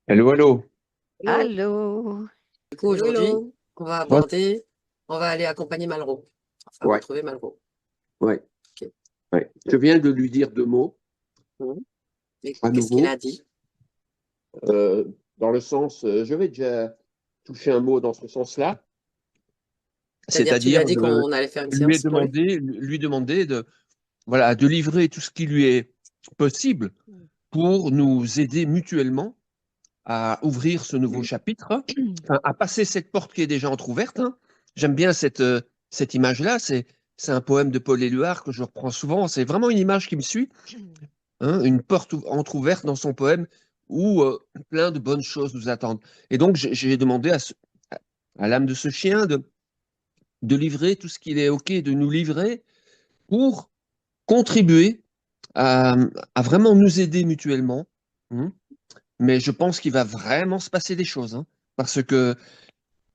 Allô, allô. Hello. Allô? Du coup, Hello, aujourd'hui, hello. Ouais, on va aller accompagner Malraux. Enfin, ouais, retrouver Malraux. ouais, Ok. ouais. Je viens de lui dire deux mots Mhm. Et à qu'est-ce qu'il nouveau, a dit? euh, dans le sens, je vais déjà toucher un mot dans ce sens-là, C'est-à-dire, tu lui c'est-à-dire as dit qu'on allait faire une lui ai séance pour lui? demandé, lui demander de, voilà, de livrer tout ce qui lui est possible pour nous aider mutuellement à ouvrir ce nouveau chapitre, enfin, à passer cette porte qui est déjà entrouverte, hein. J'aime bien cette image-là, c'est un poème de Paul Éluard que je reprends souvent, c'est vraiment une image qui me suit. Hein, une porte entrouverte dans son poème où plein de bonnes choses nous attendent. Et donc, j'ai demandé à l'âme de ce chien de livrer tout ce qu'il est OK de nous livrer pour contribuer à, à vraiment nous aider mutuellement. Hein. Mais je pense qu'il va vraiment se passer des choses. Hein, parce que,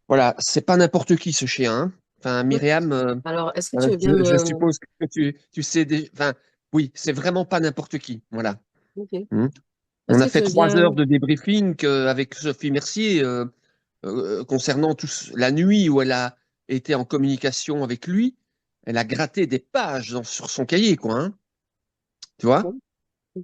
voilà, c'est pas n'importe qui ce chien. Hein. Enfin, Oui. Myriam, Alors, est-ce que tu veux bien je me... suppose que tu sais Enfin, oui, c'est vraiment pas n'importe qui. Voilà. Ok. Hein. On Est-ce a que tu fait veux 3 heures bien... de débriefing avec Sophie Mercier concernant la nuit où elle a été en communication avec lui. Elle a gratté des pages sur son cahier, quoi. Hein, tu vois?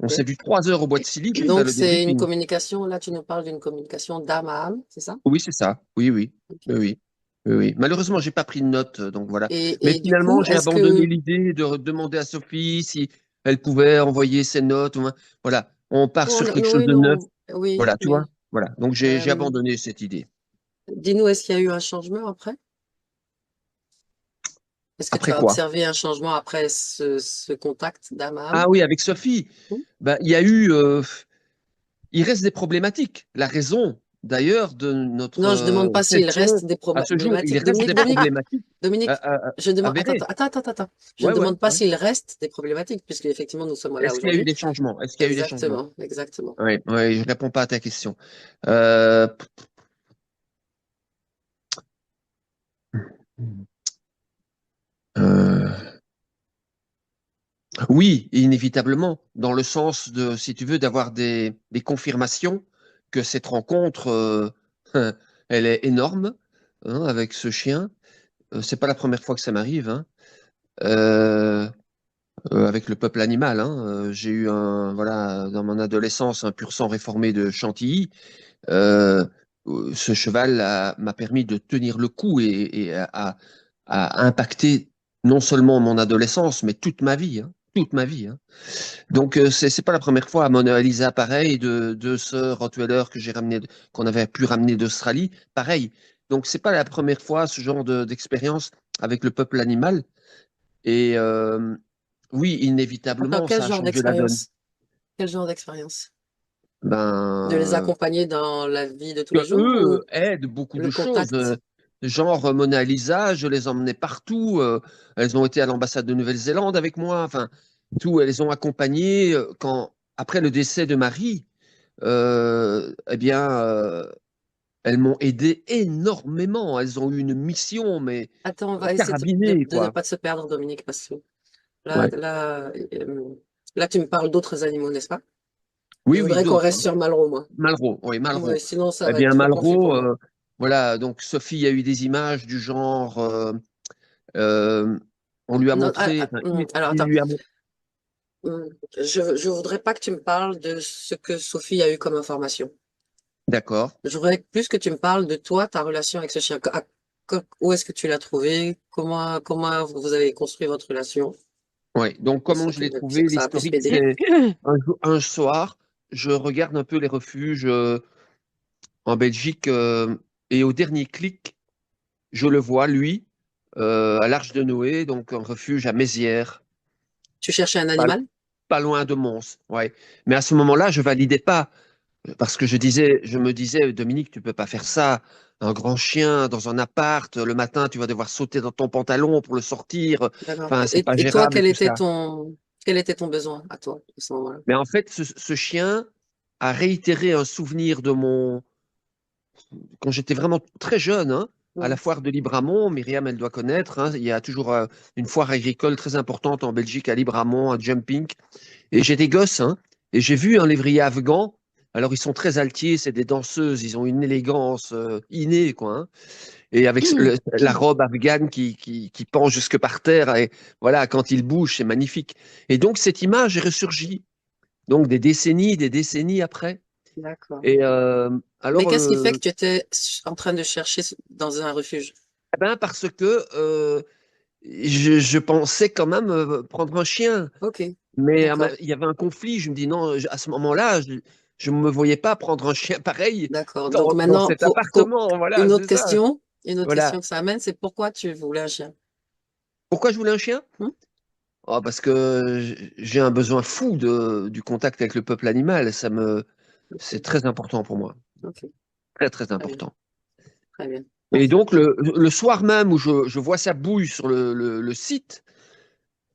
On s'est Ok. vu 3 heures au bois de Silly pour faire Donc, le c'est une débriefing. communication, là, tu nous parles d'une communication d'âme à âme, c'est ça? Oui, c'est ça. Oui, oui. Ok. Oui, oui. Oui, oui. Malheureusement, j'ai pas pris de notes, donc voilà. Mais Et du finalement, coup, j'ai est-ce abandonné que... l'idée de demander à Sophie si elle pouvait envoyer ses notes. Voilà, on part Oh, sur non, quelque non, chose oui, de neuf. non. Oui, Voilà, tu vois? oui. Voilà. Donc j'ai Euh, abandonné cette idée. dis-nous, est-ce qu'il y a eu un changement après? Est-ce que tu Après as quoi? observé un changement après ce contact d'âme à âme? Ah oui, avec Sophie, Hmm. ben, il reste des problématiques. La raison, d'ailleurs, de notre Non, je demande pas s'il question reste des à ce jour, il problématiques. reste des problématiques Dominique, je demande, avérées. attends. Je ne Ouais, ouais, demande pas ouais. s'il reste des problématiques, puisque effectivement, nous sommes là Est-ce qu'il y a eu aujourd'hui. des changements? Est-ce qu'il y a eu des changements? Exactement, exactement. Oui, ouais, je réponds pas à ta question. Euh, euh, oui, inévitablement, dans le sens de, si tu veux, d'avoir des confirmations que cette rencontre, elle est énorme, hein, avec ce chien. C'est pas la première fois que ça m'arrive, hein. Euh, avec le peuple animal, hein. J'ai eu voilà, dans mon adolescence, un pur sang réformé de Chantilly. Euh, Ce cheval m'a permis de tenir le coup et a impacté non seulement mon adolescence, mais toute ma vie, hein, toute ma vie. Hein. Donc c'est pas la première fois à Mona Lisa, pareil, de ce Rottweiler que j'ai ramené, qu'on avait pu ramener d'Australie, pareil. Donc c'est pas la première fois ce genre d'expérience avec le peuple animal. Et oui, Attends, inévitablement, quel ça a genre changé la donne. d'expérience? Quel genre d'expérience? De les Ben, accompagner dans la vie de tous que les jours eux ou aident beaucoup le de choses. contact? Genre Mona Lisa, je les emmenais partout. Elles ont été à l'ambassade de Nouvelle-Zélande avec moi. Enfin, tout, elles ont accompagné quand après le décès de Marie. Eh bien, elles m'ont aidé énormément. Elles ont eu une mission, mais Attends, on va essayer carabinée, de ne quoi. pas se perdre, Dominique, parce que là, Ouais. là, tu me parles d'autres animaux, n'est-ce pas? Je Oui, oui, voudrais qu'on d'autres. reste Hein. sur Malraux, moi. Malraux, oui, Ouais, Malraux. sinon, ça Eh va être bien, trop confus Malraux, pour moi. voilà. Donc, Sophie a eu des images du genre. Euh, on lui a Non, montré, enfin, alors il attends. lui a montré. Je voudrais pas que tu me parles de ce que Sophie a eu comme information. D'accord. Je voudrais plus que tu me parles de toi, ta relation avec ce chien. Où est-ce que tu l'as trouvé? Comment vous avez construit votre relation? Ouais. Donc, comment je l'ai trouvé? Ça va plus L'historique, m'aider. c'est un soir, je regarde un peu les refuges en Belgique et au dernier clic, je le vois, lui, à l'Arche de Noé, donc un refuge à Mézières, Tu cherchais un pas, animal? pas loin de Mons. Ouais. Mais à ce moment-là, je validais pas. Parce que je me disais, Dominique, tu peux pas faire ça. Un grand chien dans un appart, le matin, tu vas devoir sauter dans ton pantalon pour le sortir. D'accord. Enfin, c'est pas Et toi, gérable tout ça. quel était ton besoin à toi, à ce moment-là? Mais en fait, ce chien a réitéré un souvenir quand j'étais vraiment très jeune, hein, à la Hmm. foire de Libramont. Myriam, elle doit connaître. Hein, il y a toujours une foire agricole très importante en Belgique à Libramont, à Jumping. Et j'étais gosse, hein, et j'ai vu un lévrier afghan Alors, ils sont très altiers, c'est des danseuses, ils ont une élégance innée, quoi, hein. Et avec la robe afghane qui pend jusque par terre, et voilà, quand ils bougent, c'est magnifique. Et donc, cette image est ressurgie, donc des décennies après. D'accord. Et Mais alors, qu'est-ce qui fait que tu étais en train de chercher dans un refuge? eh ben, parce que je pensais quand même prendre un chien. Ok, Mais d'accord, il y avait un conflit. Je me dis non, à ce moment-là, je ne me voyais pas prendre un chien pareil d'accord. Donc dans maintenant, cet appartement. Voilà, c'est ça. une autre Voilà. question que ça amène, c'est pourquoi tu voulais un chien? Pourquoi je voulais un chien? Hmm. Oh, parce que j'ai un besoin fou du contact avec le peuple animal. C'est Ok, très important pour moi. ok, Très, très très bien, important. très bien. Et donc, le soir même où je vois sa bouille sur le site,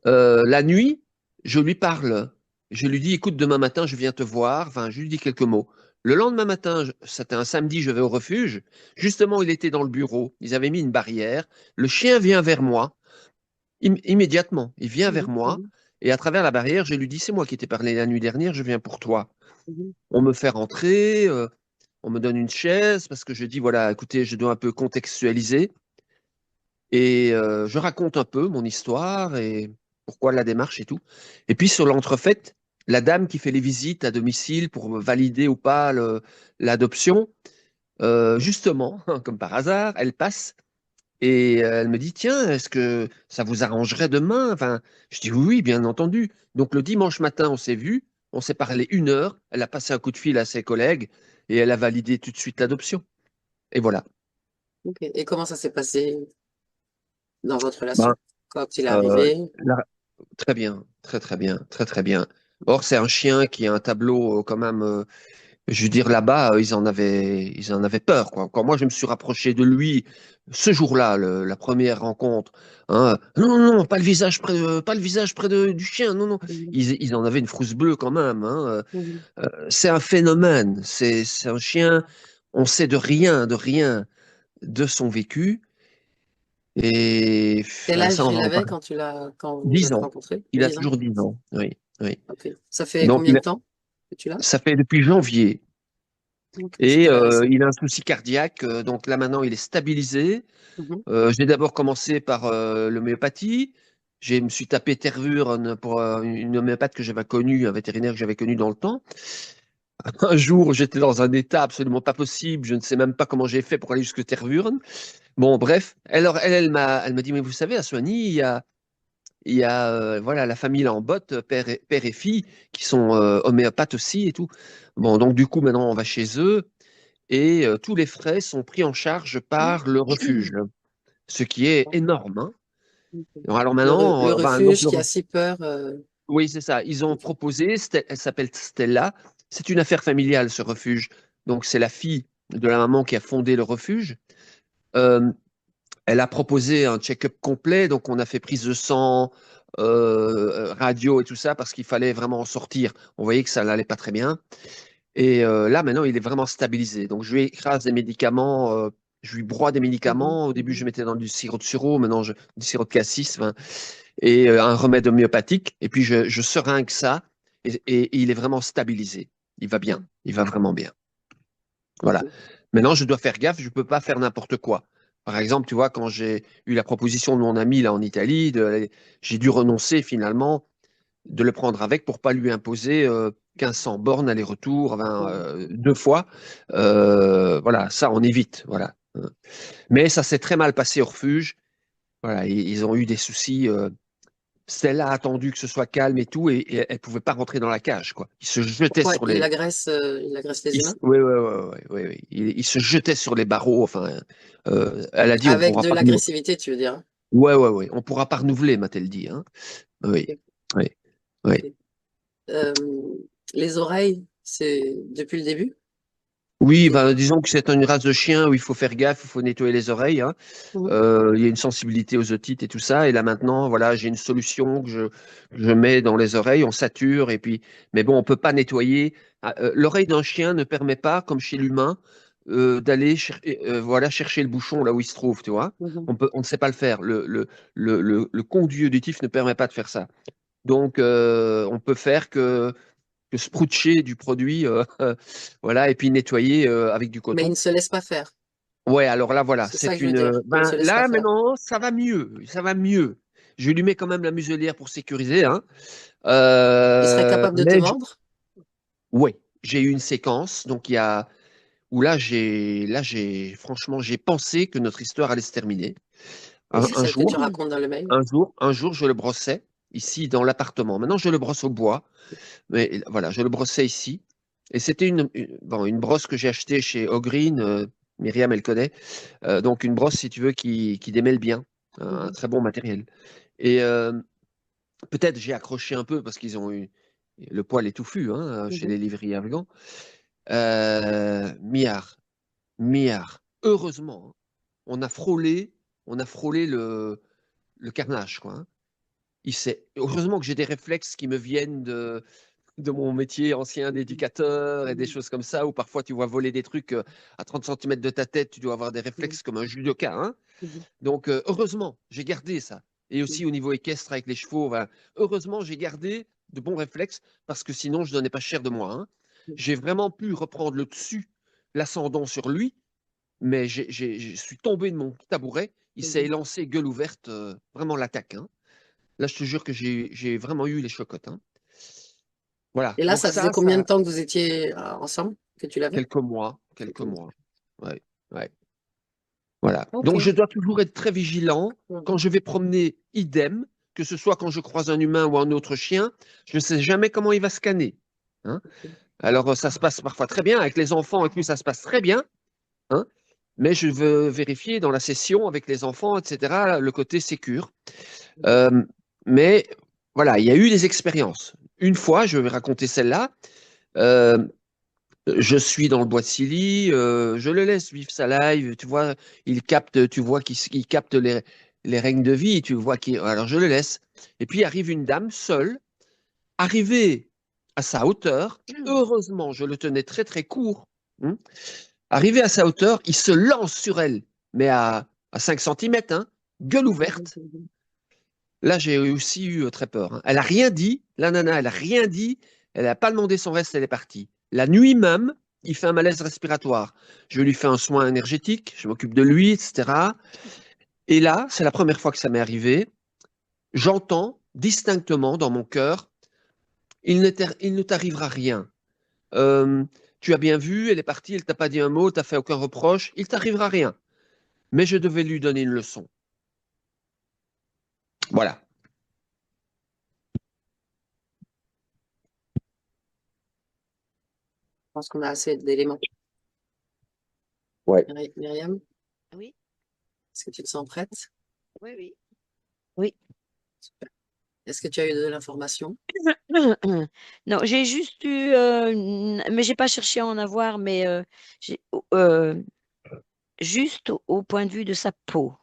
la nuit, je lui parle. Je lui dis, écoute, demain matin, je viens te voir. Enfin, je lui dis quelques mots. Le lendemain matin, c'était un samedi, je vais au refuge. Justement, il était dans le bureau. Ils avaient mis une barrière. Le chien vient vers moi. Immédiatement, il vient vers Mhm, moi. mhm, Et à travers la barrière, je lui dis, c'est moi qui t'ai parlé la nuit dernière, je viens pour toi. mhm, On me fait rentrer, on me donne une chaise parce que je dis, voilà, écoutez, je dois un peu contextualiser. Et je raconte un peu mon histoire et pourquoi la démarche et tout. Et puis sur l'entrefaite, la dame qui fait les visites à domicile pour valider ou pas l'adoption, justement, comme par hasard, elle passe et elle me dit, tiens, est-ce que ça vous arrangerait demain? Enfin, je dis oui, oui, bien entendu. Donc le dimanche matin, on s'est vu, on s'est parlé 1 heure, elle a passé un coup de fil à ses collègues et elle a validé tout de suite l'adoption. Et voilà. ok. Et comment ça s'est passé dans votre Ben, relation quand il est euh, arrivé? la- Très bien, très très bien, très très bien. Or, c'est un chien qui a un tableau quand même. Je veux dire, là-bas, ils en avaient peur, quoi. Quand moi, je me suis rapproché de lui ce jour-là, la première rencontre, hein, non, non, non, pas le visage près du chien, non, non. Mhm, Ils en avaient une frousse bleue quand même, hein. mhm. C'est un phénomène. C'est un chien. On sait de rien de son vécu, et Quel enfin, ça, âge on il va en avait parler. quand vous vous 10 êtes ans. rencontrés? Il a 10 ans? toujours 10 ans. Oui, oui. Ok. Ça fait Donc, combien de temps que tu l'as? ça fait depuis janvier. Ok, c'est Et très récent. il a un souci cardiaque. Donc là, maintenant, il est stabilisé. Mhm, J'ai d'abord commencé par l'homéopathie. Je me suis tapé Tervuren pour une homéopathe que j'avais connue, un vétérinaire que j'avais connu dans le temps. Un jour, j'étais dans un état absolument pas possible. Je ne sais même pas comment j'ai fait pour aller jusque Tervuren. Bon, bref. Alors, elle m'a dit, mais vous savez, à Soigny, il y a voilà, la famille là en botte, père et fille, qui sont homéopathes aussi et tout. Bon, donc du coup, maintenant, on va chez eux et tous les frais sont pris en charge par le refuge, ce qui est énorme, hein. ok. Alors maintenant, Le enfin, donc refuge qui a si peur. oui, c'est ça. Ils ont Ok. proposé, elle s'appelle Stella. C'est une affaire familiale, ce refuge. Donc c'est la fille de la maman qui a fondé le refuge. Euh, Elle a proposé un check-up complet, donc on a fait prise de sang, radio et tout ça, parce qu'il fallait vraiment en sortir. On voyait que ça n'allait pas très bien. Et là, maintenant, il est vraiment stabilisé. Donc, je lui écrase des médicaments, je lui broie des Mhm, médicaments. Au début, je mhm. mettais dans du sirop de sureau, maintenant, du sirop de cassis, enfin, et un remède homéopathique. Et puis, je seringue ça, et il est vraiment stabilisé. Il va bien, il va vraiment bien. Ok. Voilà. Maintenant, je dois faire gaffe, je ne peux pas faire n'importe quoi. Par exemple, tu vois, quand j'ai eu la proposition de mon ami là en Italie, j'ai dû renoncer finalement de le prendre avec pour pas lui imposer 1500 bornes aller-retour, enfin, Mhm. 2 fois. Voilà, ça on évite. Voilà. Mais ça s'est très mal passé au refuge. Voilà, ils ont eu des soucis. Stella a attendu que ce soit calme et tout, et elle pouvait pas rentrer dans la cage, quoi. Il se jetait Pourquoi sur les, il agresse les humains? Oui, oui, oui, oui, oui. Il se jetait sur les barreaux. Enfin, elle a dit, on Avec pourra de pas l'agressivité, tu veux dire? Hein. ouais, ouais, ouais, on pourra pas renouveler, m'a-t-elle dit, hein. Oui, Ok, oui, oui. ok. Les oreilles, c'est depuis le début? Oui, C'est- ben, disons que c'est une race de chien où il faut faire gaffe, il faut nettoyer les oreilles, hein. Mhm. Il y a une sensibilité aux otites et tout ça. Et là maintenant, voilà, j'ai une solution que je mets dans les oreilles, on sature et puis, mais bon, on peut pas nettoyer. Ah, l'oreille d'un chien ne permet pas, comme chez l'humain, d'aller voilà, chercher le bouchon là où il se trouve, tu vois. Mhm. On ne sait pas le faire. Le conduit auditif ne permet pas de faire ça. Donc, on peut faire que que sproucher du produit, voilà, et puis nettoyer avec du Mais il coton. ne se laisse pas faire. Ouais, alors là, voilà, C'est ça c'est que je veux une. dire. Il ne se Ben laisse pas là, faire. maintenant, ça va mieux, ça va mieux. Je lui mets quand même la muselière pour sécuriser, hein. Il serait capable de te Mais mordre? ouais, j'ai eu une séquence, donc il y a où franchement, j'ai pensé que notre histoire allait se terminer. Oui, Un, c'est un celle que tu jour, racontes dans le mail. un jour, je le brossais ici dans l'appartement. Maintenant, je le brosse au bois, mais voilà, je le brossais ici. Et c'était bon, une brosse que j'ai achetée chez Ogreen. Myriam, elle connaît. Donc, une brosse, si tu veux, qui démêle bien. Un Mhm, très bon matériel. Et peut-être j'ai accroché un peu parce qu'ils ont eu le poil est touffu, hein, chez mhm. les livriers afghans. Miard, Miard. Heureusement, hein, on a frôlé le carnage, quoi, hein. Heureusement que j'ai des réflexes qui me viennent de mon métier ancien d'éducateur et des Mhm, choses comme ça, où parfois tu vois voler des trucs à 30 centimètres de ta tête, tu dois avoir des mhm, réflexes comme un judoka, hein. mhm, Donc, heureusement, j'ai gardé ça. Et mhm, aussi au niveau équestre avec les chevaux, voilà. Heureusement, j'ai gardé de bons réflexes parce que sinon, je ne donnais pas cher de moi, hein. mhm, J'ai vraiment pu reprendre le dessus, l'ascendant sur lui, mais je suis tombé de mon tabouret. Il s'est mhm. élancé gueule ouverte, vraiment l'attaque, hein. Là, je te jure que j'ai vraiment eu les chocottes, hein. Voilà. Et là, Donc ça faisait ça, combien de temps que vous étiez ensemble, que tu l'avais? quelques mois, quelques Quelques mois. mois. Ouais, ouais. Voilà. Ok. Donc, je dois toujours être très vigilant. Quand Mhm. je vais promener, idem, que ce soit quand je croise un humain ou un autre chien, je ne sais jamais comment il va scanner, hein. Alors, ça se passe parfois très bien. Avec les enfants, et puis ça se passe très bien, hein. Mais je veux vérifier dans la session avec les enfants, etc., le côté sécure. Mhm. Euh, mais voilà, il y a eu des expériences. Une fois, je vais raconter celle-là. euh, Je suis dans le bois de Silly, je le laisse vivre sa live, tu vois, tu vois qu'il capte les règnes de vie, tu vois alors je le laisse. Et puis arrive une dame seule, arrivée à sa hauteur, heureusement, je le tenais très très court, hein. Arrivé à sa hauteur, il se lance sur elle, mais à 5 centimètres, hein, gueule ouverte. Mhm. Là, j'ai aussi eu très peur, hein. Elle a rien dit, la nana, elle a rien dit, elle n'a pas demandé son reste, elle est partie. La nuit même, il fait un malaise respiratoire. Je lui fais un soin énergétique, je m'occupe de lui, etc. Et là, c'est la première fois que ça m'est arrivé. J'entends distinctement dans mon cœur, il ne t'arrivera rien. Euh, Tu as bien vu, elle est partie, elle t'a pas dit un mot, t'as fait aucun reproche, il t'arrivera rien. Mais je devais lui donner une leçon. Voilà. Je pense qu'on a assez d'éléments. Ouais. Myriam, Oui, est-ce que tu te sens prête? oui, oui. Oui. Super. Est-ce que tu as eu de l'information? Non, j'ai juste eu, mais j'ai pas cherché à en avoir, mais j'ai, euh, juste au point de vue de sa peau.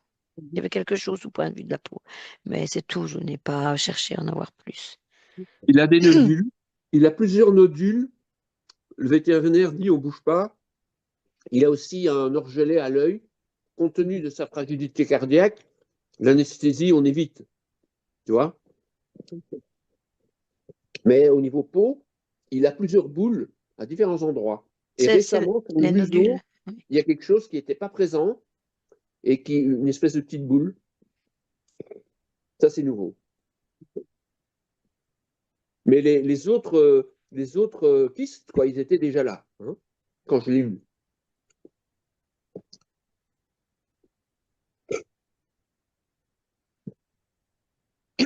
Il y Mhm. avait quelque chose au point de vue de la peau, mais c'est tout. Je n'ai pas cherché à en avoir plus. Il a des nodules, il a plusieurs nodules. Le vétérinaire dit on bouge pas. Il a aussi un orgelet à l'œil. Compte tenu de sa fragilité cardiaque, l'anesthésie, on évite, tu vois. Mais au niveau peau, il a plusieurs boules à différents endroits. Et C'est récemment, sur le les nodules. museau, il y a quelque chose qui n'était pas présent et une espèce de petite boule. Ça, c'est nouveau. Mais les autres kystes, quoi, ils étaient déjà là, hein, quand je l'ai vu.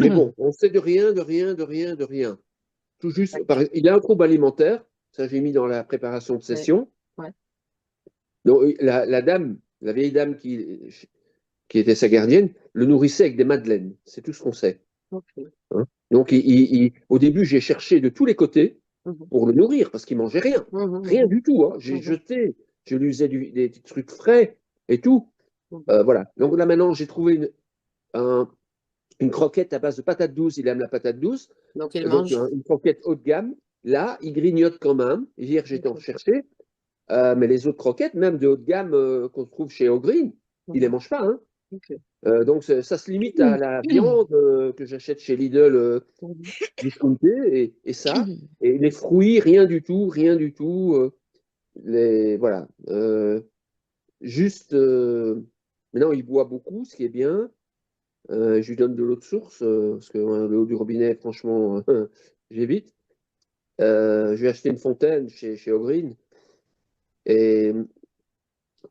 Mais bon, on sait de rien, de rien, de rien, de rien. Tout juste, il a un trouble alimentaire, ça j'ai mis dans la préparation de Ouais. session. Ouais. Donc, la dame, la vieille dame qui était sa gardienne, le nourrissait avec des madeleines. C'est tout ce qu'on sait, Ok. hein. Donc, au début, j'ai cherché de tous les côtés Mhm. pour le nourrir parce qu'il mangeait rien. Mhm, Rien mhm, du tout, hein. J'ai mhm, jeté, je lui faisais des petits trucs frais et tout. mhm. Voilà. Donc là, maintenant, j'ai trouvé une croquette à base de patate douce. Il aime la patate douce. Donc, il Donc, mange. une croquette haut de gamme. Là, il grignote quand même. Hier, j'étais en Ok. chercher. Mais les autres croquettes, même de haut de gamme qu'on trouve chez O'Green, il ne les Mhm. mange pas, hein. Ok. Donc ça se limite à la viande que j'achète chez Lidl Mhm. discountée et ça. Et les fruits, rien du tout, rien du tout. Voilà. Juste, maintenant, il boit beaucoup, ce qui est bien. Je lui donne de l'eau de source, parce que l'eau du robinet, franchement, j'évite. Je vais acheter une fontaine chez Ogreen. Et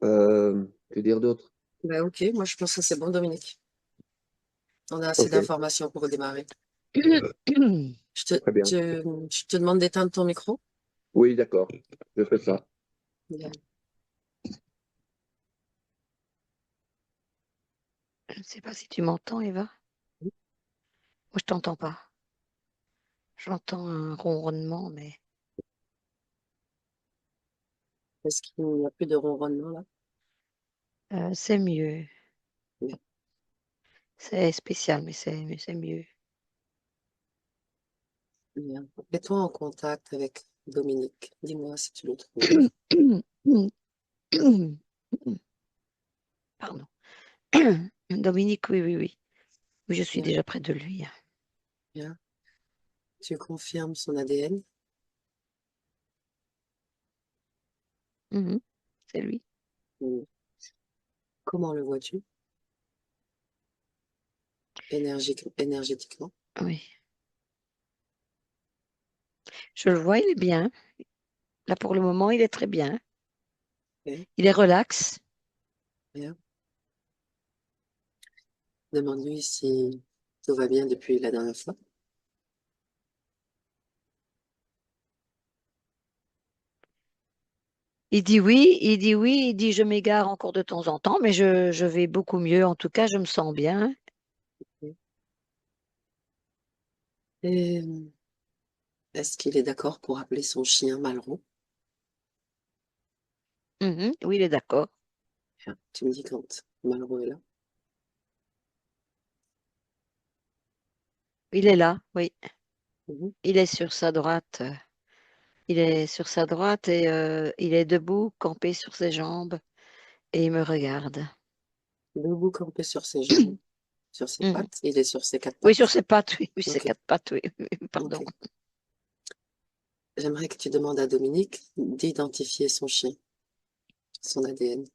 que dire d'autre? Ben, ok, moi je pense que c'est bon, Dominique. On a assez Ok, d'informations pour démarrer. Je te, très bien. je te demande d'éteindre ton micro. Oui, d'accord, je fais ça. Bien. Je ne sais pas si tu m'entends, Eva. Moi, je t'entends pas. J'entends un ronronnement, mais Est-ce qu'il n'y a plus de ronronnement là? c'est mieux. Bien. C'est spécial, mais c'est mieux. Bien. Mets-toi en contact avec Dominique. Dis-moi si tu le trouves. Pardon. Dominique, oui, oui, oui. Oui, je suis Bien. déjà près de lui. Bien. Tu confirmes son ADN. Mhm, c'est lui. Mm. Comment le vois-tu? Énergétiquement. Oui. Je le vois, il est bien. Là, pour le moment, il est très bien. Ok. Il est relax. Bien. Demande-lui si tout va bien depuis la dernière fois. Il dit oui, il dit je m'égare encore de temps en temps, mais je vais beaucoup mieux. En tout cas, je me sens bien. Et est-ce qu'il est d'accord pour appeler son chien Malraux? Mhm, oui, il est d'accord. Bien. Tu me dis quand Malraux est là. Il est là, oui. Mhm. Il est sur sa droite. Il est sur sa droite et il est debout, campé sur ses jambes et il me regarde. Debout campé sur ses jambes, sur ses Mhm. pattes. Il est sur ses quatre Oui, sur pattes. ses pattes, oui, oui, ses Ok. quatre pattes, oui. Pardon. Ok. J'aimerais que tu demandes à Dominique d'identifier son chien, son ADN.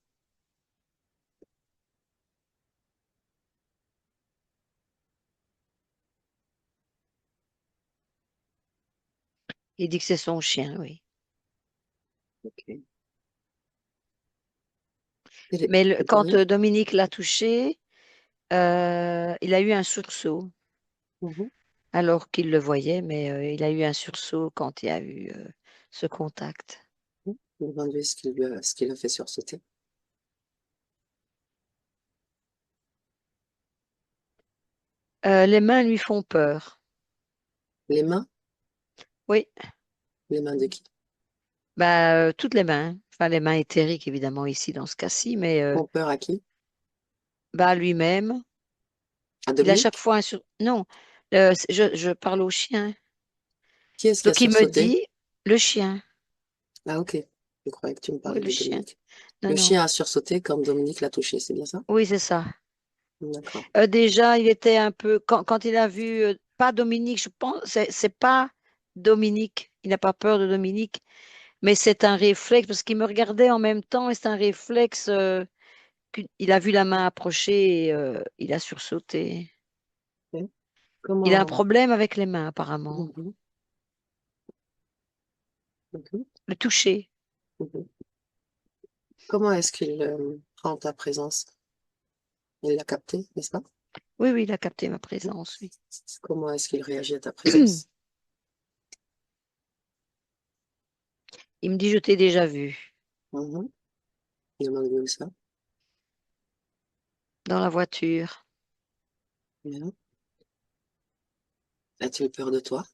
Il dit que c'est son chien, oui. Ok. Mais Il dit quand rien? Dominique l'a touché, il a eu un sursaut, Mhm. alors qu'il le voyait, mais il a eu un sursaut quand il y a eu ce contact. Demande-lui ce qu'il a fait sursauter. Les mains lui font peur. Les mains? Oui, Les mains de qui? bah, toutes les mains. Enfin, les mains éthériques, évidemment, ici, dans ce cas-ci, mais Font peur à qui? bah, lui-même. À Il a chaque Dominique? fois un sur... Non, je parle au chien. Qui est-ce qui a Donc, il me sursauté? dit, le chien. Ah, ok. Je croyais que tu me Oui, parlais le de chien. Dominique. Non, Le non. chien a sursauté comme Dominique l'a touché, c'est bien ça? Oui, c'est ça. D'accord. Déjà, il était un peu... Quand il a vu... pas Dominique, je pense... C'est pas Dominique. Il n'a pas peur de Dominique. Mais c'est un réflexe, parce qu'il me regardait en même temps, et c'est un réflexe... il a vu la main approcher et il a sursauté. Ok. Il a un Comment... problème avec les mains, apparemment. Mhm. Mhm. Le toucher. Mhm. Comment est-ce qu'il prend ta présence? Il l'a capté, n'est-ce pas? Oui, oui, il a capté ma présence, oui. Comment est-ce qu'il réagit à ta présence? Il me dit, je t'ai déjà vu Mhm. Demande-lui où ça. dans la voiture. Bien. A-t-il peur de toi?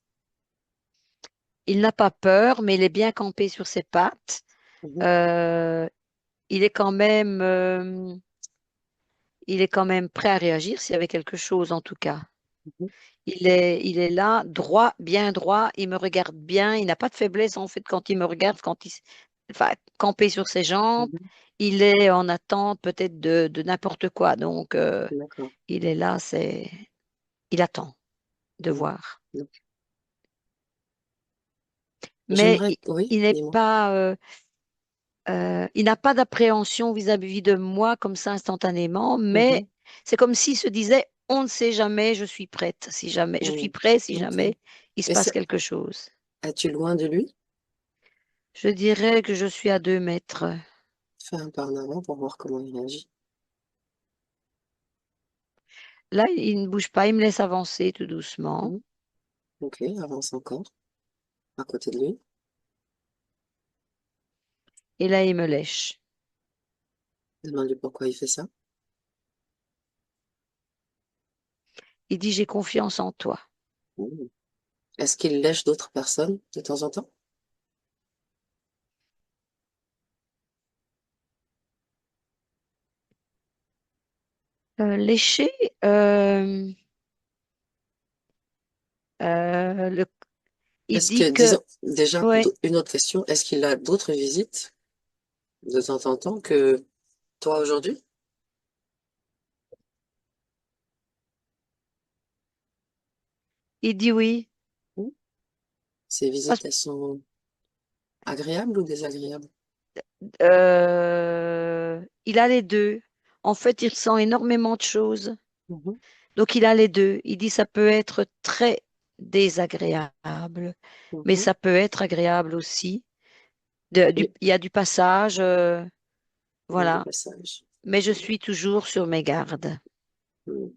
Il n'a pas peur, mais il est bien campé sur ses pattes. Mhm. Euh, il est quand même, il est quand même prêt à réagir s'il y avait quelque chose, en tout cas. Mhm. Il est là, droit, bien droit. Il me regarde bien. Il n'a pas de faiblesse, en fait, quand il me regarde, enfin, campé sur ses jambes. Mhm. Il est en attente peut-être de n'importe quoi. Donc, D'accord. il est là, il attend de Mhm. voir. Donc, Mais j'aimerais, oui, il n'est dis-moi. pas, il n'a pas d'appréhension vis-à-vis de moi comme ça instantanément, mais Mhm. c'est comme s'il se disait, on ne sait jamais, je suis prête, si jamais, je suis Mhm. prêt si Ok. jamais il se Et passe quelque chose. es-tu loin de lui? Je dirais que je suis à 2 mètres. Fais un pas en avant pour voir comment il réagit. Là, il ne bouge pas, il me laisse avancer tout doucement. Mhm. Ok, avance encore à côté de lui. Et là, il me lèche. Demande-lui pourquoi il fait ça. Il dit, j'ai confiance en toi. Mhm. Est-ce qu'il lèche d'autres personnes de temps en temps? Lécher, euh, le- il Est-ce que, dit que, disons, déjà, ouais, une autre question, est-ce qu'il a d'autres visites de temps en temps que toi aujourd'hui? il dit oui. Mhm. Ces Parce- visites, elles sont agréables ou désagréables? il a les deux. En fait, il ressent énormément de choses. Mhm. Donc, il a les deux. Il dit ça peut être très désagréable, mais Mhm. ça peut être agréable aussi. Et Il y a du passage, il y a du voilà. passage. Mais je suis toujours sur mes gardes. Mhm.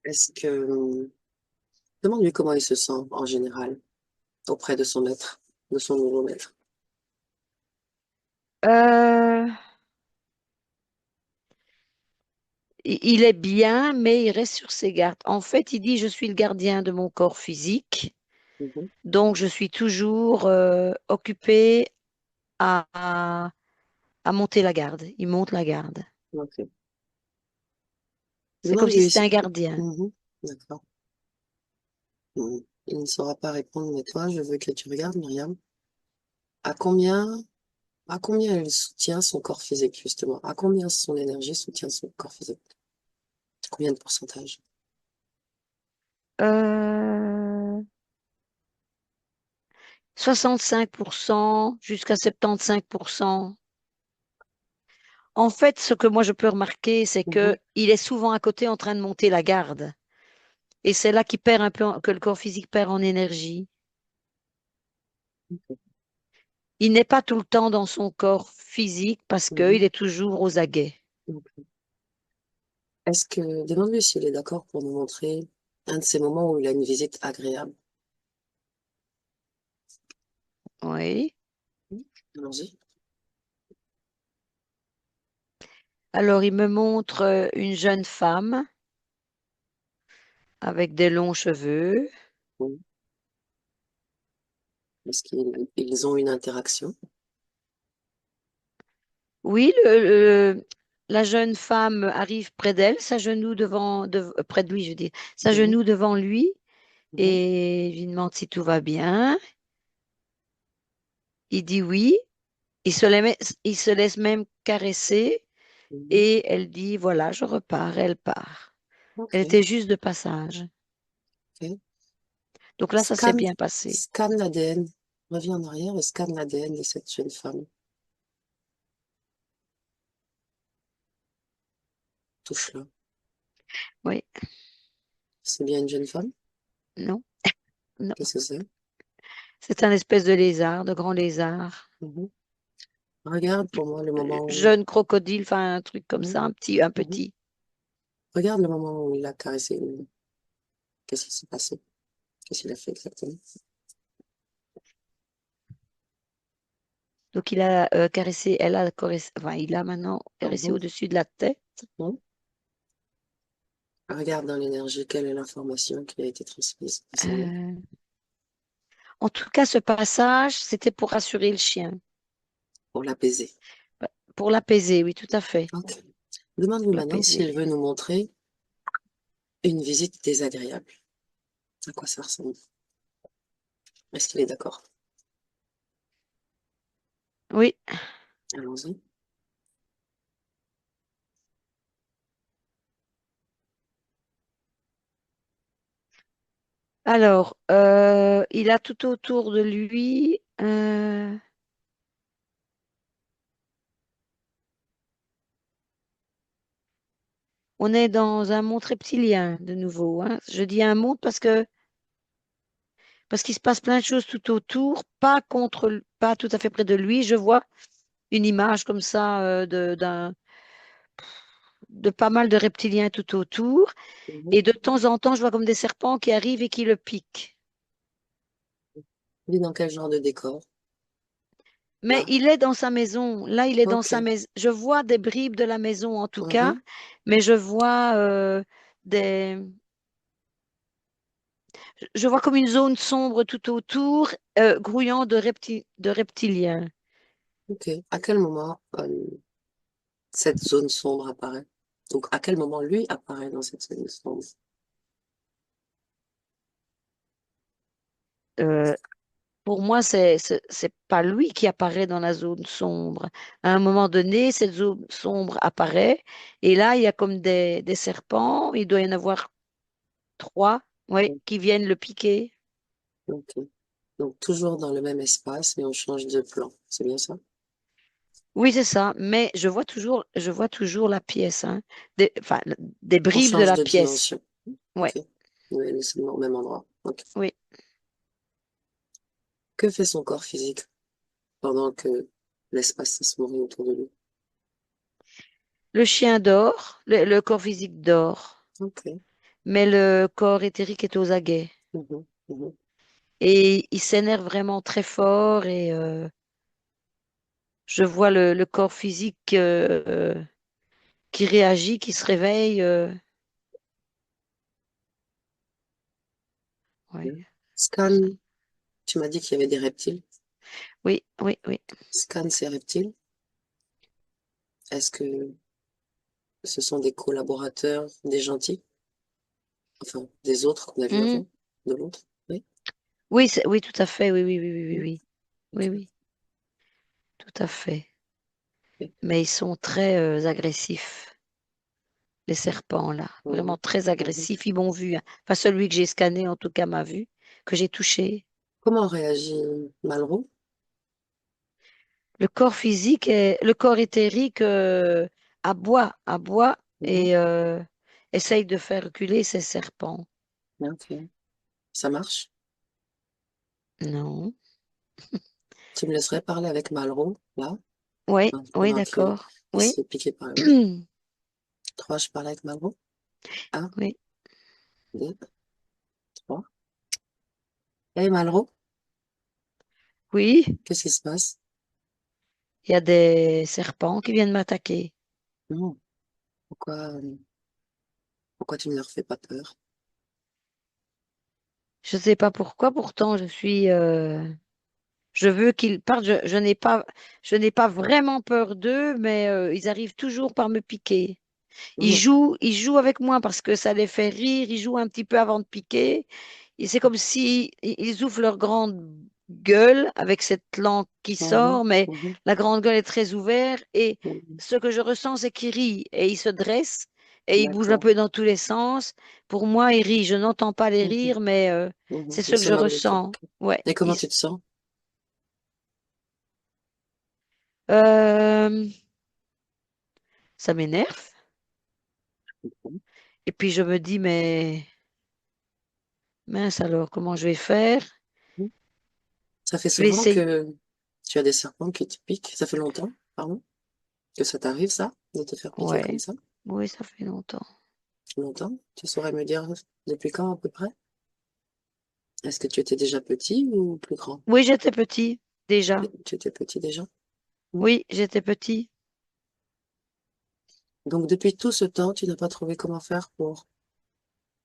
Est-ce que, demande-lui comment il se sent en général auprès de son maître, de son nouveau maître. Euh, il est bien, mais il reste sur ses gardes. En fait, il dit, je suis le gardien de mon corps physique, Mhm. donc je suis toujours occupée à à monter la garde. Il monte la garde. Ok. C'est comme si Demande-lui c'était un ici. gardien. Mhm. D'accord. Mhm. Il ne saura pas répondre, mais toi, je veux que tu regardes, Myriam. À combien, à combien il soutient son corps physique, justement? À combien son énergie soutient son corps physique? Combien de pourcentage? Euh, 65% jusqu'à 75%. En fait, ce que moi je peux remarquer, c'est Mhm. que il est souvent à côté en train de monter la garde. Et c'est là qu'il perd un peu, que le corps physique perd en énergie. Il n'est pas tout le temps dans son corps physique parce qu'il Mhm. est toujours aux aguets. Ok. Est-ce que, demande-lui s'il est d'accord pour nous montrer un de ces moments où il a une visite agréable. Oui. Allons-y. Alors, il me montre une jeune femme avec des longs cheveux. Mhm. Est-ce qu'ils ont une interaction? Oui, la jeune femme arrive près d'elle, s'agenouille près de lui, je veux dire, Mhm. s'agenouille devant lui Mhm. et lui demande si tout va bien. Il dit oui. Il se laisse même caresser Mhm. et elle dit voilà, je repars. Elle part. Elle Ok. était juste de passage. Ok. Donc là, ça s'est Scanne, bien passé. scanne l'ADN. Reviens en arrière et scanne l'ADN de cette jeune femme. Touche-la. Oui, C'est bien une jeune femme? non, non. Qu'est-ce que c'est? C'est un espèce de lézard, de grand lézard. Mhm. Regarde pour moi le moment où... Jeune crocodile, enfin un truc comme ça, Mhm. un Mhm. petit. Regarde le moment où il a caressé. Qu'est-ce qui s'est passé? Qu'est-ce qu'il a fait exactement? Donc il a caressé, elle a caressé, enfin il a maintenant caressé Mhm. au-dessus de la tête. Mhm. Regarde dans l'énergie quelle est l'information qui a été transmise à son maître Euh, En tout cas, ce passage, c'était pour rassurer le chien, pour l'apaiser. pour l'apaiser, oui, tout à fait, Ok. Demande-lui pour maintenant s'il l'apaiser. veut nous montrer une visite désagréable. À quoi ça ressemble? Est-ce qu'il est d'accord? Oui. Allons-y. Alors, il a tout autour de lui. On est dans un monde reptilien de nouveau, hein. Je dis un monde parce qu'il se passe plein de choses tout autour, pas tout à fait près de lui. Je vois une image comme ça de pas mal de reptiliens tout autour. Mhm. Et de temps en temps, je vois comme des serpents qui arrivent et qui le piquent. Il est dans quel genre de décor? Mais Là? il est dans sa maison. Là, il est dans Ok. sa maison. Je vois des bribes de la maison en tout cas, Mhm. mais je vois des. Je vois comme une zone sombre tout autour, grouillant de reptiliens. Ok. À quel moment cette zone sombre apparaît? Donc, à quel moment lui apparaît dans cette zone sombre? Euh, pour moi, c'est pas lui qui apparaît dans la zone sombre. À un moment donné, cette zone sombre apparaît, et là, il y a comme des serpents. Il doit y en avoir trois, ouais, qui viennent le piquer. Ok. Donc, toujours dans le même espace, mais on change de plan. C'est bien ça? Oui, c'est ça. Mais je vois toujours la pièce, hein. Enfin, des On bribes de change la de pièce. dimension. Ouais, Ok. Oui, mais c'est au même endroit. Ok. oui. Que fait son corps physique pendant que l'espace se mourit autour de lui? Le chien dort, le corps physique dort, Ok. mais le corps éthérique est aux aguets. Mhm. Mhm. Et il s'énerve vraiment très fort et je vois le corps physique qui réagit, qui se réveille. Ouais. Bien. Scan, tu m'as dit qu'il y avait des reptiles. Oui, oui, oui. Scan ces reptiles. Est-ce que ce sont des collaborateurs, des gentils? Enfin, des autres qu'on a vus Mhm. avant, de l'autre? Oui. Oui, oui, tout à fait. Oui, oui, oui, oui, oui, Mhm. oui, oui, Ok. oui, tout à fait. Ok. Mais ils sont très agressifs, les serpents là. Vraiment Mhm. très Mhm. agressifs. Ils m'ont vu, hein. Enfin, celui que j'ai scanné, en tout cas, m'a vu, que j'ai touché. Comment réagit Malraux? Le corps éthérique aboie Mhm. et essaye de faire reculer ces serpents. Ok. Ça marche? Non. Tu me laisserais parler avec Malraux, là, Oui, oui, pendant qu'il d'accord. il Oui, se fait piquer par lui. 3, je parle avec Malraux. Un, oui, 2, 3. Hey Malraux, oui. qu'est-ce qui se passe? Il y a des serpents qui viennent m'attaquer. Non. Pourquoi tu ne leur fais pas peur? Je ne sais pas pourquoi, pourtant je veux qu'ils partent. Je n'ai pas vraiment peur d'eux, mais ils arrivent toujours par me piquer. Non. Ils jouent avec moi parce que ça les fait rire. Ils jouent un petit peu avant de piquer. Et c'est comme si ils ouvrent leur grande gueule avec cette langue qui Mhm. sort, mais Mhm. la grande gueule est très ouverte. Et Mhm. ce que je ressens, c'est qu'ils rient et ils se dressent et ils bougent un D'accord. peu dans tous les sens. Pour moi, ils rient. Je n'entends pas les Mhm. rires, mais Mhm. c'est ce Ils que se je moquent de toi. ressens. Ok. Ouais. Et comment tu te sens? Euh, Ça m'énerve. Et puis je me dis, mais mince alors, comment je vais faire? Mhm. Ça fait Je vais souvent essayer. que tu as des serpents qui te piquent. Ça fait longtemps, pardon, que ça t'arrive, ça, de te faire piquer comme Ouais, ça? oui, ça fait longtemps. Longtemps? Tu saurais me dire depuis quand à peu près? Est-ce que tu étais déjà petit ou plus grand? Oui, j'étais petit déjà. Tu étais petit déjà? Mhm. Oui, j'étais petit. Donc depuis tout ce temps, tu n'as pas trouvé comment faire pour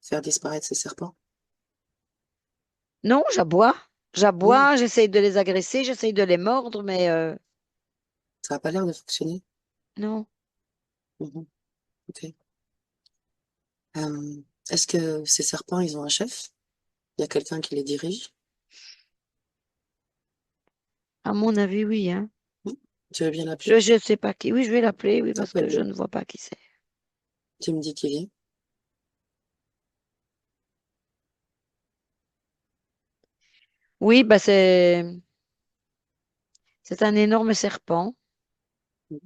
faire disparaître ces serpents? Non, j'aboie. Non, J'aboie, j'essaye de les agresser, j'essaye de les mordre, mais ça n'a pas l'air de fonctionner. non. Mhm. Ok. Est-ce que ces serpents, ils ont un chef? Il y a quelqu'un qui les dirige? À mon avis, oui, hein. Hmm. Tu veux bien l'appeler? Je ne sais pas qui. Oui, je vais l'appeler, oui, parce que je Appelle-le. ne vois pas qui c'est. Tu me dis qu'il vient. Oui, bah c'est un énorme serpent. Mhm.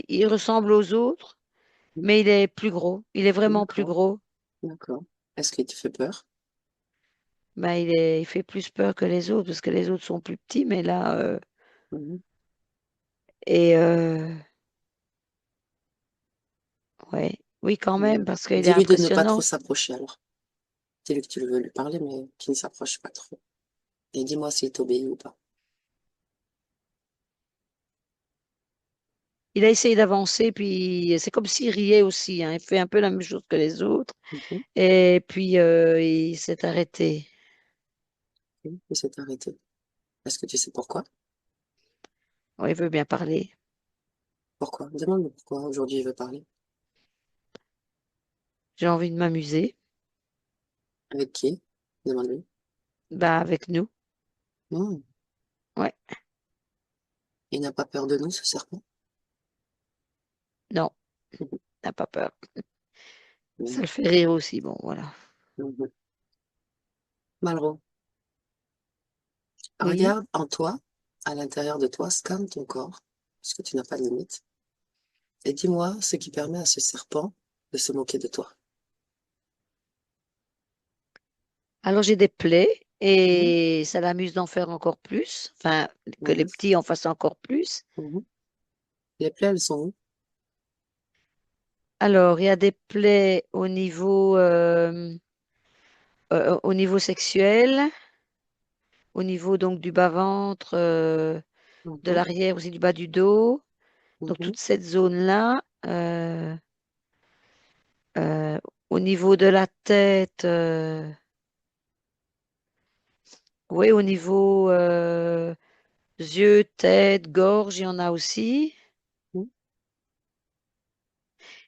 Il ressemble aux autres, mais il est plus gros. Il est vraiment plus D'accord, gros. d'accord. Est-ce qu'il te fait peur? Bah, il fait plus peur que les autres, parce que les autres sont plus petits, mais là, Mhm. et ouais, oui, quand même, parce qu'il est Dis-lui de ne pas trop impressionnant. s'approcher alors. Dis-lui que tu veux lui parler, mais qu'il ne s'approche pas trop. Et dis-moi s'il t'obéit ou pas. Il a essayé d'avancer, puis c'est comme s'il riait aussi, hein. Il fait un peu la même chose que les autres. Mhm. Et puis, il s'est arrêté. Ok, il s'est arrêté. Est-ce que tu sais pourquoi? Ouais, il veut bien parler. Pourquoi? Demande-lui pourquoi aujourd'hui il veut parler. J'ai envie de m'amuser. Avec qui? Demande-lui. Bah, avec nous. Hmm. Ouais, Il n'a pas peur de nous, ce serpent? non, Mhm. n'a pas peur. Ça Mhm. le fait rire aussi. Bon, voilà. Mhm. Malraux, Oui. regarde en toi, à l'intérieur de toi, scanne ton corps, puisque tu n'as pas de limite, et dis-moi ce qui permet à ce serpent de se moquer de toi. Alors, j'ai des plaies Mhm. et ça l'amuse d'en faire encore plus. Enfin, que les Mhm. petits en fassent encore plus. Mhm. Les plaies, elles sont où? Alors, il y a des plaies au niveau sexuel, au niveau donc du bas-ventre, de Mhm. l'arrière, aussi du bas du dos. Donc, Mhm. toute cette zone-là. Euh, au niveau de la tête, oui, au niveau yeux, tête, gorge, il y en a aussi. Mhm.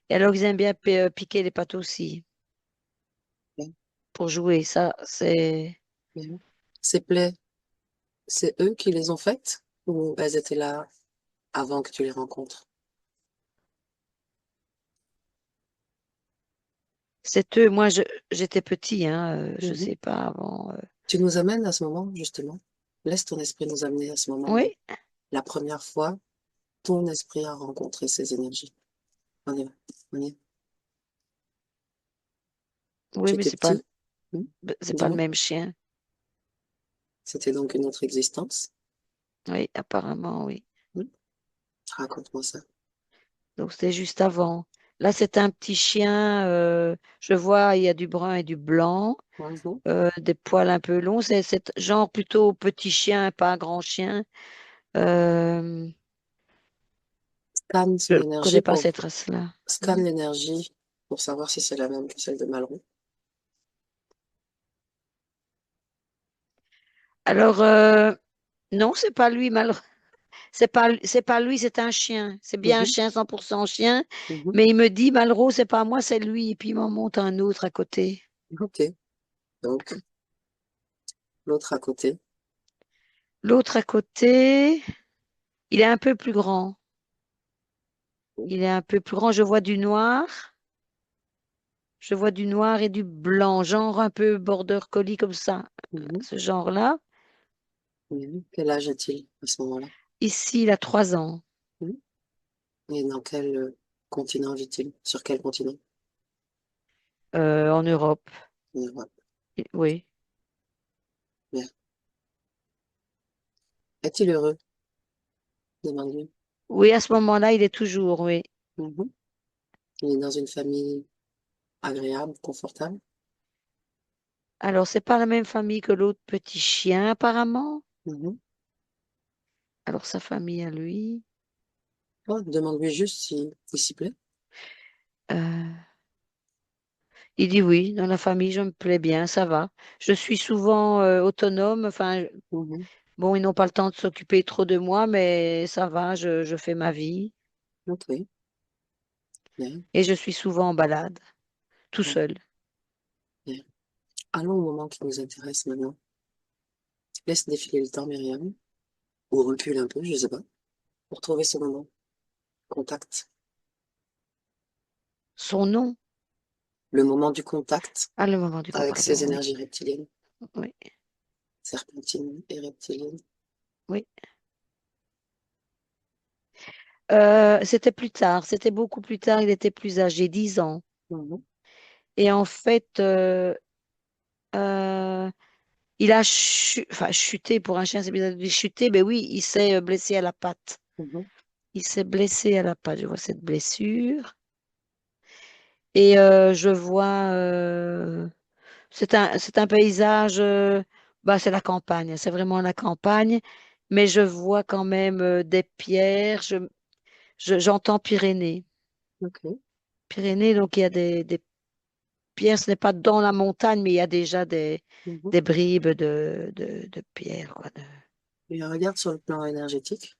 Et alors, ils aiment bien piquer les pattes aussi Bien, pour jouer. Ça, c'est. bien. Ces plaies, c'est eux qui les ont faites ou elles étaient là avant que tu les rencontres? C'est eux. Moi, j'étais petit, hein, je Mhm. sais pas avant. Tu nous amènes à ce moment, justement. Laisse ton esprit nous amener à ce moment où Oui, la première fois, ton esprit a rencontré ces énergies. On y va. On y va. oui, Tu mais étais petit. Hmm. c'est pas le Dis-moi. même chien. C'était donc une autre existence. Oui, apparemment, oui. Hmm. Raconte-moi ça. Donc, c'était juste avant. Là, c'est un petit chien. Je vois, il y a du brun et du blanc. Mhm. Des poils un peu longs. C'est genre plutôt petit chien, pas un grand chien. Euh, Scanne son je énergie connais pas pour cette race-là. scanne l'énergie pour savoir si c'est la même que celle de Malraux. Alors, non, c'est pas lui, c'est pas lui, c'est un chien. C'est bien un Mhm. chien, 100% chien. Mhm. Mais il me dit, Malraux, c'est pas moi, c'est lui. Et puis il m'en monte un autre à côté. Ok. Donc, l'autre à côté. L'autre à côté, il est un peu plus grand. Il est un peu plus grand. Je vois du noir. Je vois du noir et du blanc, genre un peu border collie comme ça, Mhm. ce genre-là. Mhm. Quel âge a-t-il à ce moment-là? Ici, il a 3 ans. Mhm. Et dans quel continent vit-il? Sur quel continent? En Europe. En Europe. Oui. Bien. Est-il heureux? Demande-lui. Oui, à ce moment-là, il est toujours, oui. Mhm. Il est dans une famille agréable, confortable. Alors, c'est pas la même famille que l'autre petit chien, apparemment. Mhm. Alors, sa famille à lui. Oh, demande-lui juste si il s'y plaît. euh, il dit oui, dans la famille, je me plais bien, ça va. Je suis souvent autonome. Enfin, Mhm. bon, ils n'ont pas le temps de s'occuper trop de moi, mais ça va, je fais ma vie. Ok. Bien. Et je suis souvent en balade, tout Bien. seul. Bien. Allons au moment qui nous intéresse maintenant. Laisse défiler le temps, Myriam. Ou recule un peu, je sais pas. pour trouver ce moment. Contact. Son nom, Le moment du contact à le moment du avec pardon, ces oui, énergies reptiliennes, oui, serpentines et reptiliennes. oui. C'était plus tard, c'était beaucoup plus tard, il était plus âgé, 10 ans. Mhm, Et en fait, il a enfin, chuté pour un chien, c'est bizarre de dire chuté, mais oui, il s'est blessé à la patte. mhm, Il s'est blessé à la patte, je vois cette blessure. Et je vois, c'est un paysage, bah, c'est la campagne, c'est vraiment la campagne, mais je vois quand même des pierres, j'entends Pyrénées. ok. Pyrénées, donc il y a des pierres, ce n'est pas dans la montagne, mais il y a déjà Mhm. des bribes de pierres, quoi, Et regarde sur le plan énergétique.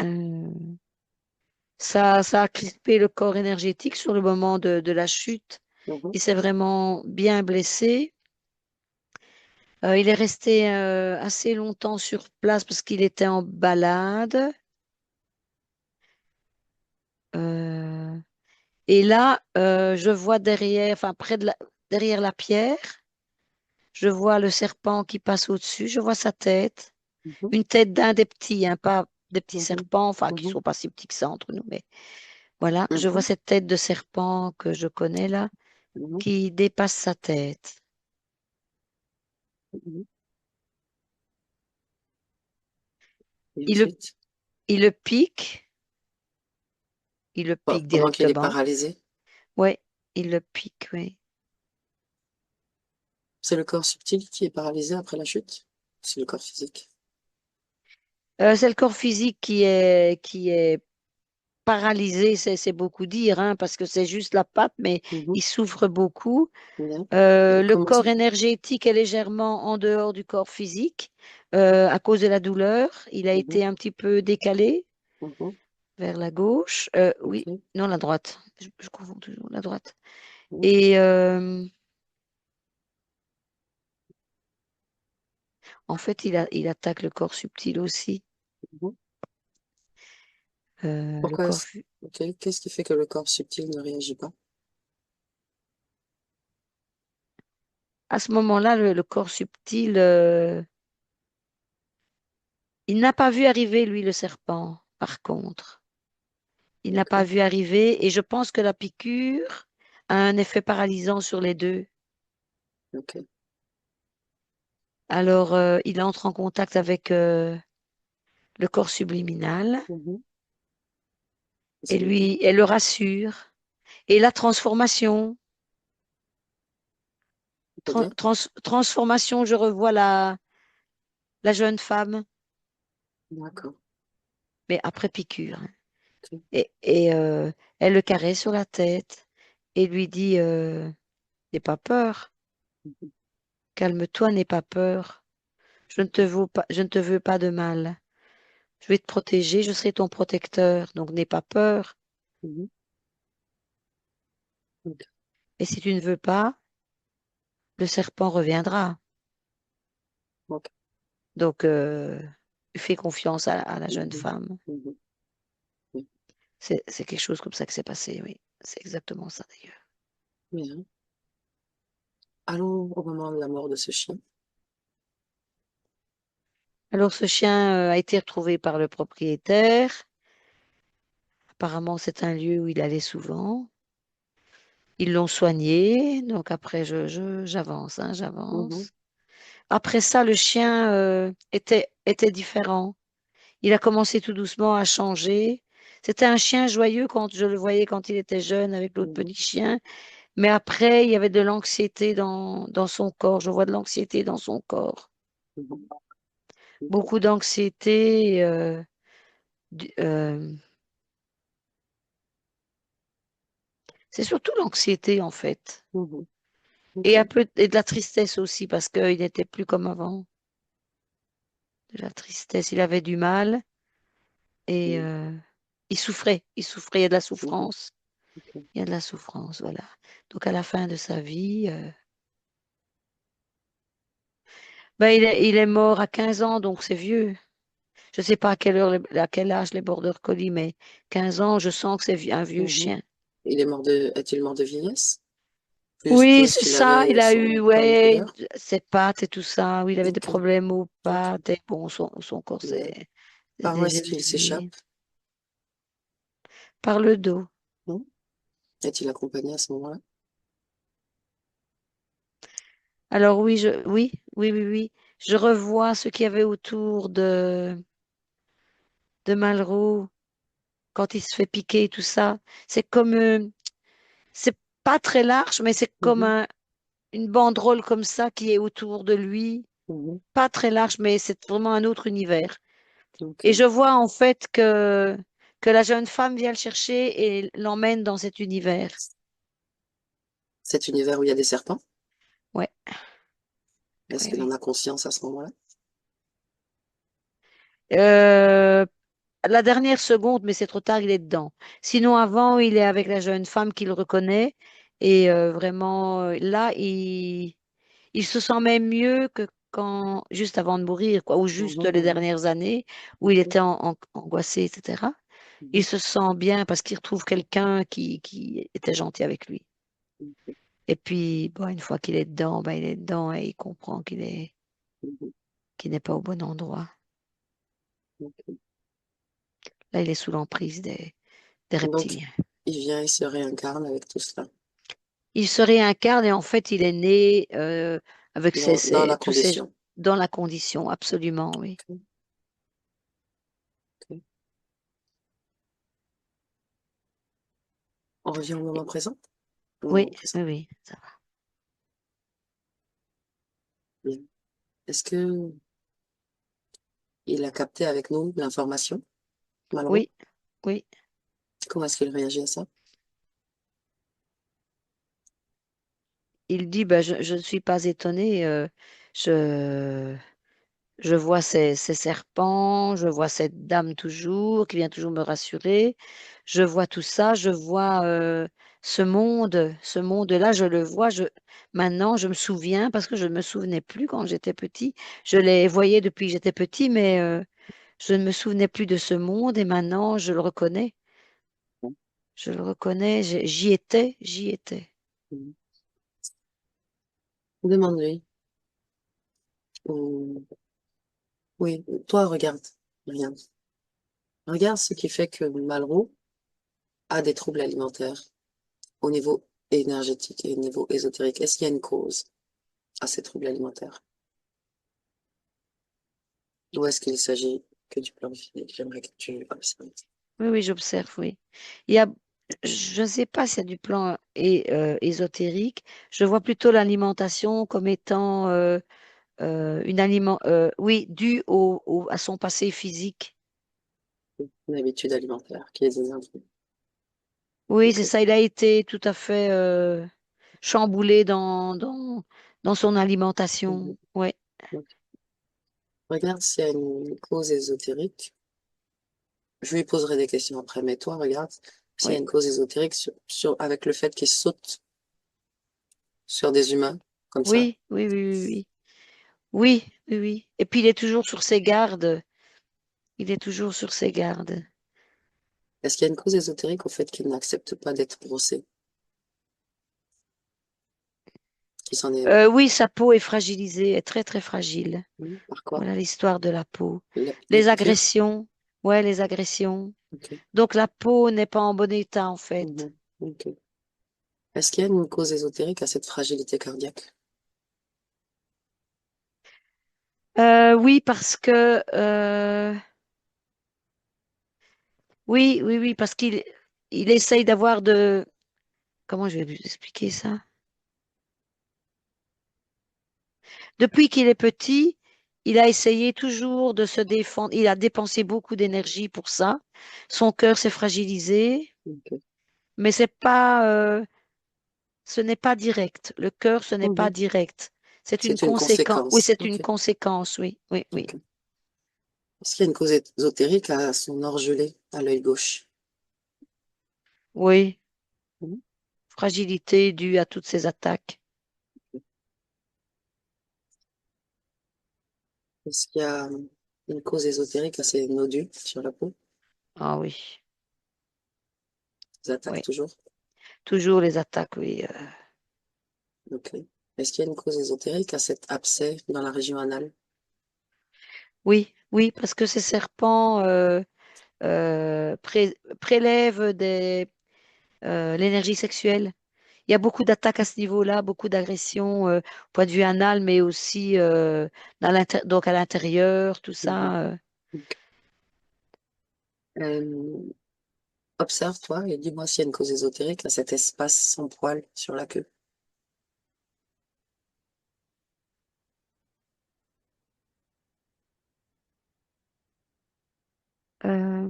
euh, ça a crispé le corps énergétique sur le moment de la chute. Mhm, Il s'est vraiment bien blessé. Il est resté assez longtemps sur place parce qu'il était en balade. Euh, et là, je vois derrière, enfin derrière la pierre, je vois le serpent qui passe au-dessus. Je vois sa tête, mhm, une tête d'un des petits, hein, pas des petits mhm, serpents, enfin qui mhm, sont pas si petits que ça entre nous, mais voilà, je vois mhm, cette tête de serpent que je connais là, mhm, qui dépasse sa tête. mhm. Et Il le, ensuite, il le pique, il le pique pendant qu'il est directement. paralysé, Ouais, il le pique, oui. c'est le corps subtil qui est paralysé après la chute. C'est le corps physique. C'est le corps physique qui est paralysé, c'est beaucoup dire, hein, parce que c'est juste la patte, mais Mhm, il souffre beaucoup. bien. Et Le comment ça? corps énergétique est légèrement en dehors du corps physique à cause de la douleur. Il a Mhm, été un petit peu décalé mhm, vers la gauche. Oui, ok. non, la droite. Je confonds toujours la droite. Mhm, Et en fait, il attaque le corps subtil aussi. mhm. Le Pourquoi corps, est-ce... Ok. Qu'est-ce qui fait que le corps subtil ne réagit pas? à ce moment-là, le corps subtil, il n'a pas vu arriver, lui, le serpent, par contre. Il n'a pas D'accord. vu arriver et je pense que la piqûre a un effet paralysant sur les deux. Ok. Alors, il entre en contact avec le corps subliminal Mhm. et C'est lui, elle le rassure. Et la transformation, c'est-à-dire? transformation, je revois la jeune femme, D'accord. mais après piqûre, hein. Ok. Et elle le caresse sur la tête et lui dit, n'aie pas peur, Mhm. calme-toi, n'aie pas peur. Je ne te veux pas de mal. Je vais te protéger, je serai ton protecteur, donc n'aie pas peur. Mhm. Ok. Et si tu ne veux pas, le serpent reviendra. Ok. Donc, fais confiance à la jeune Mhm. femme. Mhm. Oui. C'est quelque chose comme ça que s'est passé, oui. C'est exactement ça d'ailleurs. Bien. Allons au moment de la mort de ce chien. Alors, ce chien a été retrouvé par le propriétaire. Apparemment, c'est un lieu où il allait souvent. Ils l'ont soigné. Donc, après, j'avance, hein, Mhm. j'avance. Après ça, le chien était différent. Il a commencé tout doucement à changer. C'était un chien joyeux quand je le voyais quand il était jeune avec l'autre Mhm. petit chien. Mais après, il y avait de l'anxiété dans son corps. Je vois de l'anxiété dans son corps. Mhm. Ok. Beaucoup d'anxiété. Du- euh, c'est surtout l'anxiété, en fait. Mhm. Et un Ok. peu et de la tristesse aussi, parce qu'il n'était plus comme avant. De la tristesse. Il avait du mal et Mhm. il souffrait. Il y a de la Mhm. souffrance. Ok. Il y a de la souffrance, voilà. Donc, à la fin de sa vie, Ben, il est mort à 15 ans, donc c'est vieux. Je ne sais pas à quelle heure, à quel âge les border collies, mais 15 ans, je sens que c'est un vieux Mhm. chien. Est-il mort de vieillesse? Plus Oui, parce c'est qu'il ça. Il avait a eu, son corps de ouais, couleur? ses pattes et tout ça. Oui, il avait des Ok, problèmes aux ok. pattes et bon, son corps Bien. s'est Par où est-ce qu'il s'échappe? désévolué. Par le dos. Non? Est-il accompagné à ce moment-là? Alors oui, oui. Je revois ce qu'il y avait autour de Malraux quand il se fait piquer et tout ça. C'est comme, c'est pas très large, mais c'est comme Mhm, une banderole comme ça qui est autour de lui. mhm. Pas très large, mais c'est vraiment un autre univers. Et Ok. je vois en fait que la jeune femme vient le chercher et l'emmène dans cet univers. Cet univers où il y a des serpents, Ouais, est-ce oui, qu'il en oui. a conscience à ce moment-là? Euh, la dernière seconde, mais c'est trop tard, il est dedans. Sinon, avant, il est avec la jeune femme qu'il reconnaît. Et vraiment, là, il se sent même mieux que quand, juste avant de mourir, quoi, ou juste Mhm, les mhm. dernières années où il Ok. était angoissé, etc. Il Mhm, se sent bien parce qu'il retrouve quelqu'un qui était gentil avec lui. mhm, Et puis, bon, une fois qu'il est dedans, ben, il est dedans et il comprend mhm. qu'il n'est pas au bon endroit. Ok. Là, il est sous l'emprise des Donc, reptiliens. il vient et se réincarne avec tout cela, Il se réincarne et en fait, il est né avec dans la tous ces, condition. dans la condition, absolument, oui. Ok, ok. On revient au moment présent? Au Oui, moment présent. oui, oui, ça va. Bien. Est-ce que il a capté avec nous l'information, Malraux? Oui, oui. Comment est-ce qu'il réagit à ça? Il dit, ben, je ne suis pas étonné. Je, je vois ces serpents, je vois cette dame toujours qui vient toujours me rassurer. Je vois tout ça, je vois ce monde-là, je le vois. Maintenant, je me souviens parce que je ne me souvenais plus quand j'étais petit. Je les voyais depuis que j'étais petit, mais je ne me souvenais plus de ce monde et maintenant, je le reconnais. Je le reconnais, j'y étais, j'y étais. Mhm. Demande-lui. Ou- Oui, toi, regarde. Rien. Regarde ce qui fait que Malraux a des troubles alimentaires au niveau énergétique et au niveau ésotérique. Est-ce qu'il y a une cause à ces troubles alimentaires? Ou est-ce qu'il s'agit que du plan physique? J'aimerais que tu observes. Oui, oui, j'observe, oui. Il y a, je ne sais pas s'il y a du plan ésotérique. Je vois plutôt l'alimentation comme étant oui, due à son passé physique. Une habitude alimentaire qui est désinfluée. Oui, Ok. c'est ça. Il a été tout à fait chamboulé dans son Mhm. alimentation. Ouais, Ok. Regarde s'il y a une cause ésotérique. Je lui poserai des questions après, mais toi, regarde s'il y a oui, une cause ésotérique avec le fait qu'il saute sur des humains, comme ça. oui, oui, oui, oui, oui. Oui, oui, oui. Et puis il est toujours sur ses gardes. Il est toujours sur ses gardes. Est-ce qu'il y a une cause ésotérique au fait qu'il n'accepte pas d'être brossé, qu'il s'en est... Oui, sa peau est fragilisée, est très, très fragile. Par quoi? Voilà l'histoire de la peau. Les Les piqûres? agressions, ouais, les agressions. Ok. Donc la peau n'est pas en bon état en fait. Mhm. Ok. Est-ce qu'il y a une cause ésotérique à cette fragilité cardiaque? Oui, parce que oui, oui, oui, parce qu'il essaye d'avoir de comment je vais vous expliquer ça? Depuis qu'il est petit, il a essayé toujours de se défendre. Il a dépensé beaucoup d'énergie pour ça. Son cœur s'est fragilisé, Ok. mais ce n'est pas direct. Le cœur, ce n'est pas Mhm. direct. C'est une C'est une conséquence. Oui, conséquence. c'est une Ok. conséquence. Oui, oui, oui. Ok. Est-ce qu'il y a une cause ésotérique à son orgelé, à l'œil gauche? Oui, Mhm. fragilité due à toutes ces attaques. Est-ce qu'il y a une cause ésotérique à ces nodules sur la peau? Ah oui, Ils attaquent oui. toujours? Toujours les attaques, oui. Ok. Est-ce qu'il y a une cause ésotérique à cet abcès dans la région anale? Oui, oui, parce que ces serpents prélèvent l'énergie sexuelle. Il y a beaucoup d'attaques à ce niveau-là, beaucoup d'agressions au point de vue anal, mais aussi donc à l'intérieur, tout Mhm. ça. Ok. Euh, Observe-toi et dis-moi s'il y a une cause ésotérique à cet espace sans poil sur la queue. Euh,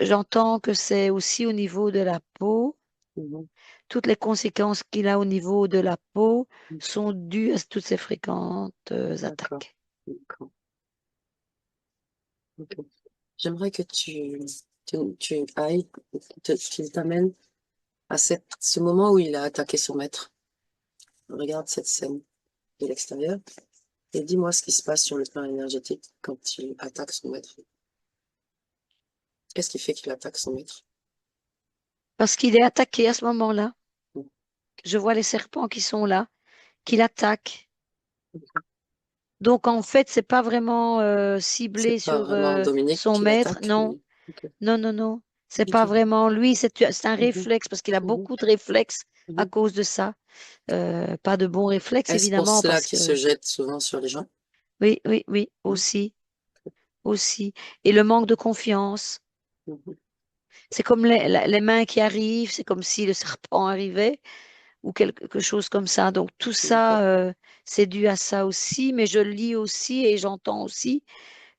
j'entends que c'est aussi au niveau de la peau. Mhm. Toutes les conséquences qu'il a au niveau de la peau sont dues à toutes ces fréquentes D'accord. attaques. D'accord. Ok. J'aimerais que tu ailles, qu'il t'amène à ce moment où il a attaqué son maître. Regarde cette scène de l'extérieur et dis-moi ce qui se passe sur le plan énergétique quand il attaque son maître. Qu'est-ce qui fait qu'il attaque son maître? Parce qu'il est attaqué à ce moment-là. Je vois les serpents qui sont là, qui l'attaquent. Donc en fait, c'est pas vraiment ciblé C'est pas sur vraiment Dominique son qui maître. l'attaque, Non, mais ok. non, non, non. C'est pas Ok. vraiment lui. C'est un Mhm. réflexe parce qu'il a Mhm. beaucoup de réflexes à Mhm. cause de ça. Pas de bons réflexes Est-ce pour évidemment cela parce qu'il se que jette souvent sur les gens? oui, oui, oui, Mhm. aussi, aussi. Et le manque de confiance. Mhm. C'est comme les mains qui arrivent. C'est comme si le serpent arrivait ou quelque chose comme ça. Donc tout D'accord. ça, c'est dû à ça aussi, mais je lis aussi et j'entends aussi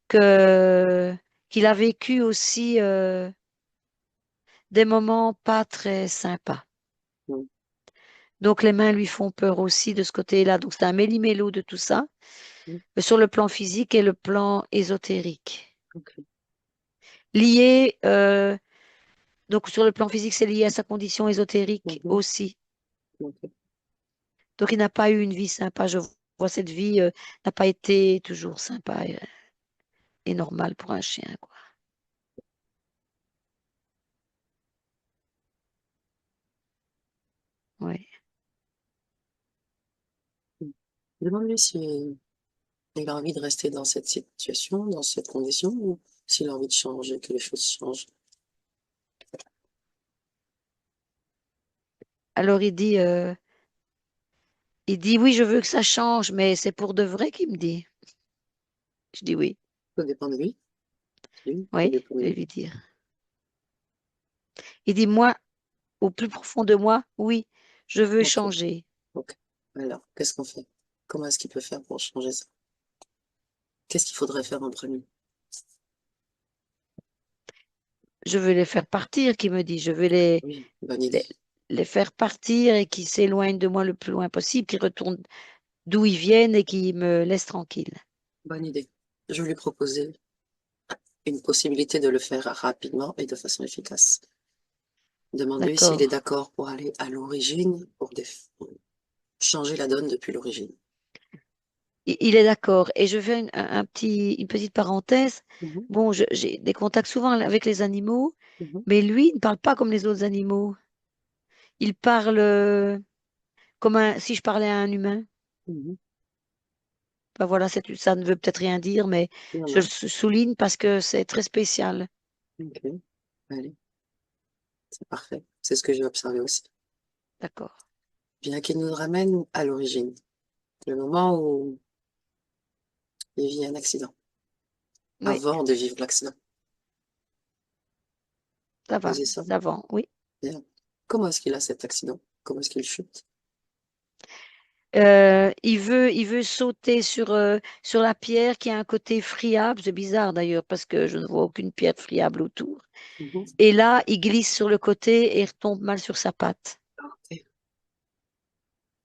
que qu'il a vécu aussi des moments pas très sympas. Mhm. Donc les mains lui font peur aussi de ce côté-là. Donc c'est un méli-mélo de tout ça, Mhm. sur le plan physique et le plan ésotérique. Ok. Lié, donc sur le plan physique, c'est lié à sa condition ésotérique Mhm. aussi. Ok. Donc il n'a pas eu une vie sympa. Je vois cette vie n'a pas été toujours sympa et normale pour un chien, quoi. Ouais. Mhm. Demande-lui si il a envie de rester dans cette situation, dans cette condition, ou s'il a envie de changer, que les choses changent. Alors il dit oui, je veux que ça change, mais c'est pour de vrai qu'il me dit. Je dis oui, Ça dépend de lui. Oui, ça oui, dépend de je vais lui. lui dire. Il dit moi, au plus profond de moi, oui, je veux Ok. changer. Ok. Alors, qu'est-ce qu'on fait? Comment est-ce qu'il peut faire pour changer ça? Qu'est-ce qu'il faudrait faire en premier? Je veux les faire partir, qu'il me dit. Je veux Oui, bonne idée. les, les faire partir et qu'ils s'éloignent de moi le plus loin possible, qu'ils retournent d'où ils viennent et qu'ils me laissent tranquille. Bonne idée. Je vais lui proposer une possibilité de le faire rapidement et de façon efficace. Demande-lui s'il D'accord. est d'accord pour aller à l'origine, pour changer la donne depuis l'origine. Il est d'accord. Et je fais une petite parenthèse. Mhm, Bon, j'ai des contacts souvent avec les animaux, mhm, mais lui, il ne parle pas comme les autres animaux. Il parle comme si je parlais à un humain. mhm. Ben voilà, ça ne veut peut-être rien dire, mais Non, je le non. souligne parce que c'est très spécial. Ok. Allez, c'est parfait. C'est ce que j'ai observé aussi. D'accord. Bien qu'il nous ramène à l'origine, le moment où il vit un accident, Oui, avant de vivre l'accident. ça va. Posez ça. D'avant, oui. Bien. Comment est-ce qu'il a cet accident? Comment est-ce qu'il chute? Il veut sauter sur la pierre qui a un côté friable. C'est bizarre d'ailleurs parce que je ne vois aucune pierre friable autour. Mhm. Et là, il glisse sur le côté et il retombe mal sur sa patte. Ok.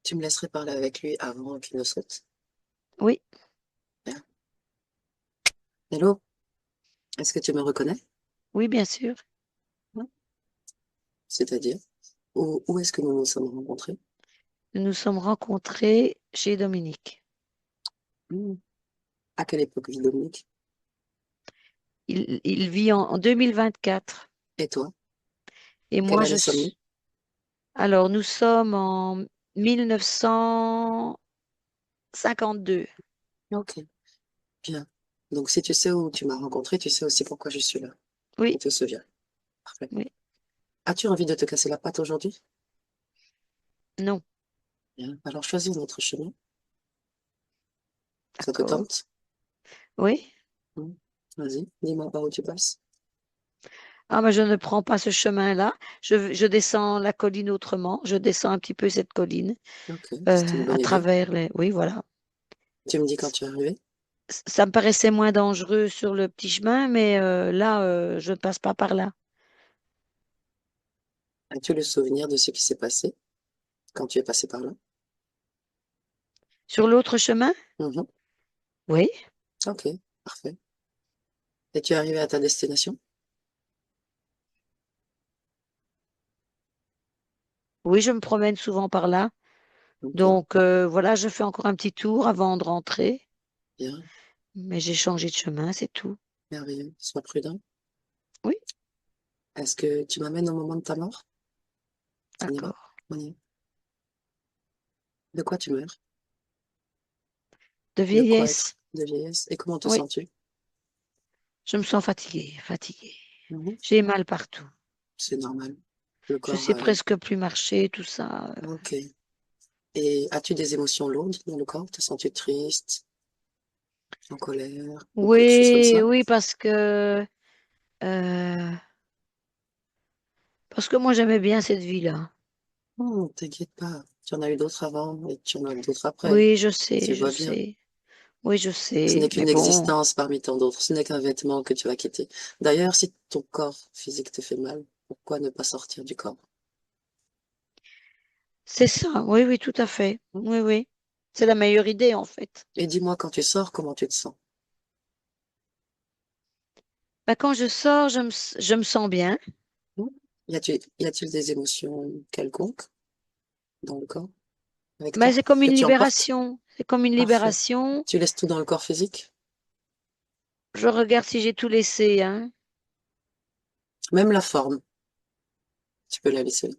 Tu me laisserais parler avec lui avant qu'il ne saute? Oui, Bien. Hello, est-ce que tu me reconnais? oui, bien sûr. Hein. C'est-à-dire, où est-ce que nous nous sommes rencontrés? Nous nous sommes rencontrés chez Dominique. Hmm. À quelle époque vit Dominique? Il vit en 2024. Et toi? Et Quelle moi, année sommes-nous? alors, nous sommes en 1952. Ok, bien. Donc, si tu sais où tu m'as rencontré, tu sais aussi pourquoi je suis là. Tu Oui, te souviens. Parfait. oui, As-tu envie de te casser la patte aujourd'hui? non, Bien. Alors, choisis un autre chemin. Ça te d'accord. tente? Oui. Hmm. Vas-y, dis-moi par où tu passes. Ah, mais je ne prends pas ce chemin-là. Je descends la colline autrement. Je descends un petit peu cette colline Ok, c'est une à bonne idée. travers les. Oui, voilà. Tu me dis quand tu es arrivé. Ça me paraissait moins dangereux sur le petit chemin, mais là, je ne passe pas par là. As-tu le souvenir de ce qui s'est passé quand tu es passé par là? Sur l'autre chemin? Mhm. Oui. Ok, parfait. Et tu es arrivé à ta destination? Oui, je me promène souvent par là. Ok, Donc, voilà, je fais encore un petit tour avant de rentrer. bien, Mais j'ai changé de chemin, c'est tout. merveilleux. Sois prudent. Oui, Est-ce que tu m'amènes au moment de ta mort? On y va? d'accord. On y va. De quoi tu meurs? De De quoi être? vieillesse? De vieillesse? Et comment te Oui, sens-tu? je me sens fatiguée, fatiguée. Mhm. J'ai mal partout. C'est normal. Le Je corps. sais presque plus marcher, tout ça. Ok. Et as-tu des émotions lourdes dans le corps? Te sens-tu triste, en colère, ou quelque chose comme Oui, ça? oui, euh, parce que moi j'aimais bien cette vie-là. Oh, t'inquiète pas. Tu en as eu d'autres avant et tu en as d'autres après. Oui, je sais, Tu je vas bien. sais. Oui, je Ce n'est sais. Mais qu'une bon, existence parmi tant d'autres. Ce n'est qu'un vêtement que tu vas quitter. D'ailleurs, si ton corps physique te fait mal, pourquoi ne pas sortir du corps? c'est ça. Oui, oui, tout à fait. Hmm. Oui, oui. C'est la meilleure idée en fait. Et dis-moi, quand tu sors, comment tu te sens? Bah, quand je sors, je me sens bien. Hmm. Y a-t-il des émotions quelconques dans le corps avec Mais toi c'est comme que une tu emportes? libération. C'est comme une Parfait. libération. Tu laisses tout dans le corps physique? Je regarde si j'ai tout laissé, hein. Même la forme, tu peux la laisser là.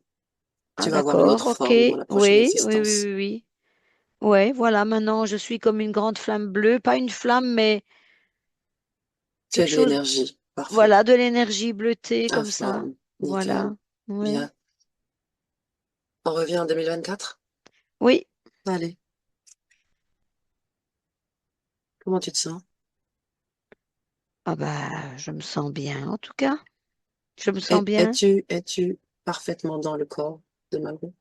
Tu Ah, vas avoir une d'accord, autre ok. forme dans la Oui, prochaine oui, oui, existence. oui, oui. Ouais, voilà, maintenant je suis comme une grande flamme bleue. Pas une flamme, mais Tu as quelque de chose, l'énergie. Parfait. voilà, de l'énergie bleutée comme ça. Informe. Nickel. Voilà. Oui. Bien. On revient en 2024? Oui. Allez. Comment tu te sens? Ah bah, je me sens bien, en tout cas. Je me sens Et bien. es-tu parfaitement dans le corps de Malraux?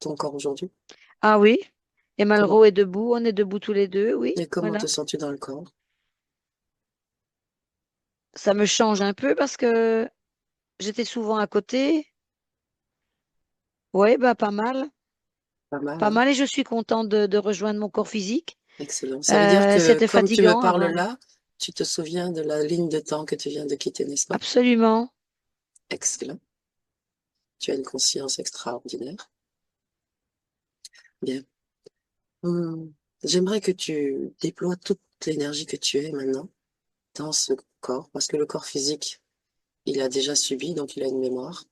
Ton corps aujourd'hui? Ah oui. Et Comment? Malraux est debout. On est debout tous les deux. Oui. Et comment te Voilà. sens-tu dans le corps? Ça me change un peu parce que j'étais souvent à côté. Oui, bah pas mal. Pas mal, Pas hein? mal et je suis contente de rejoindre mon corps physique. Excellent. Ça veut dire que C'était comme tu me fatigant parles avant. là, tu te souviens de la ligne de temps que tu viens de quitter, n'est-ce pas? Absolument. Excellent. Tu as une conscience extraordinaire. Bien. Hmm. J'aimerais que tu déploies toute l'énergie que tu es maintenant dans ce corps, parce que le corps physique, il a déjà subi, donc il a une mémoire.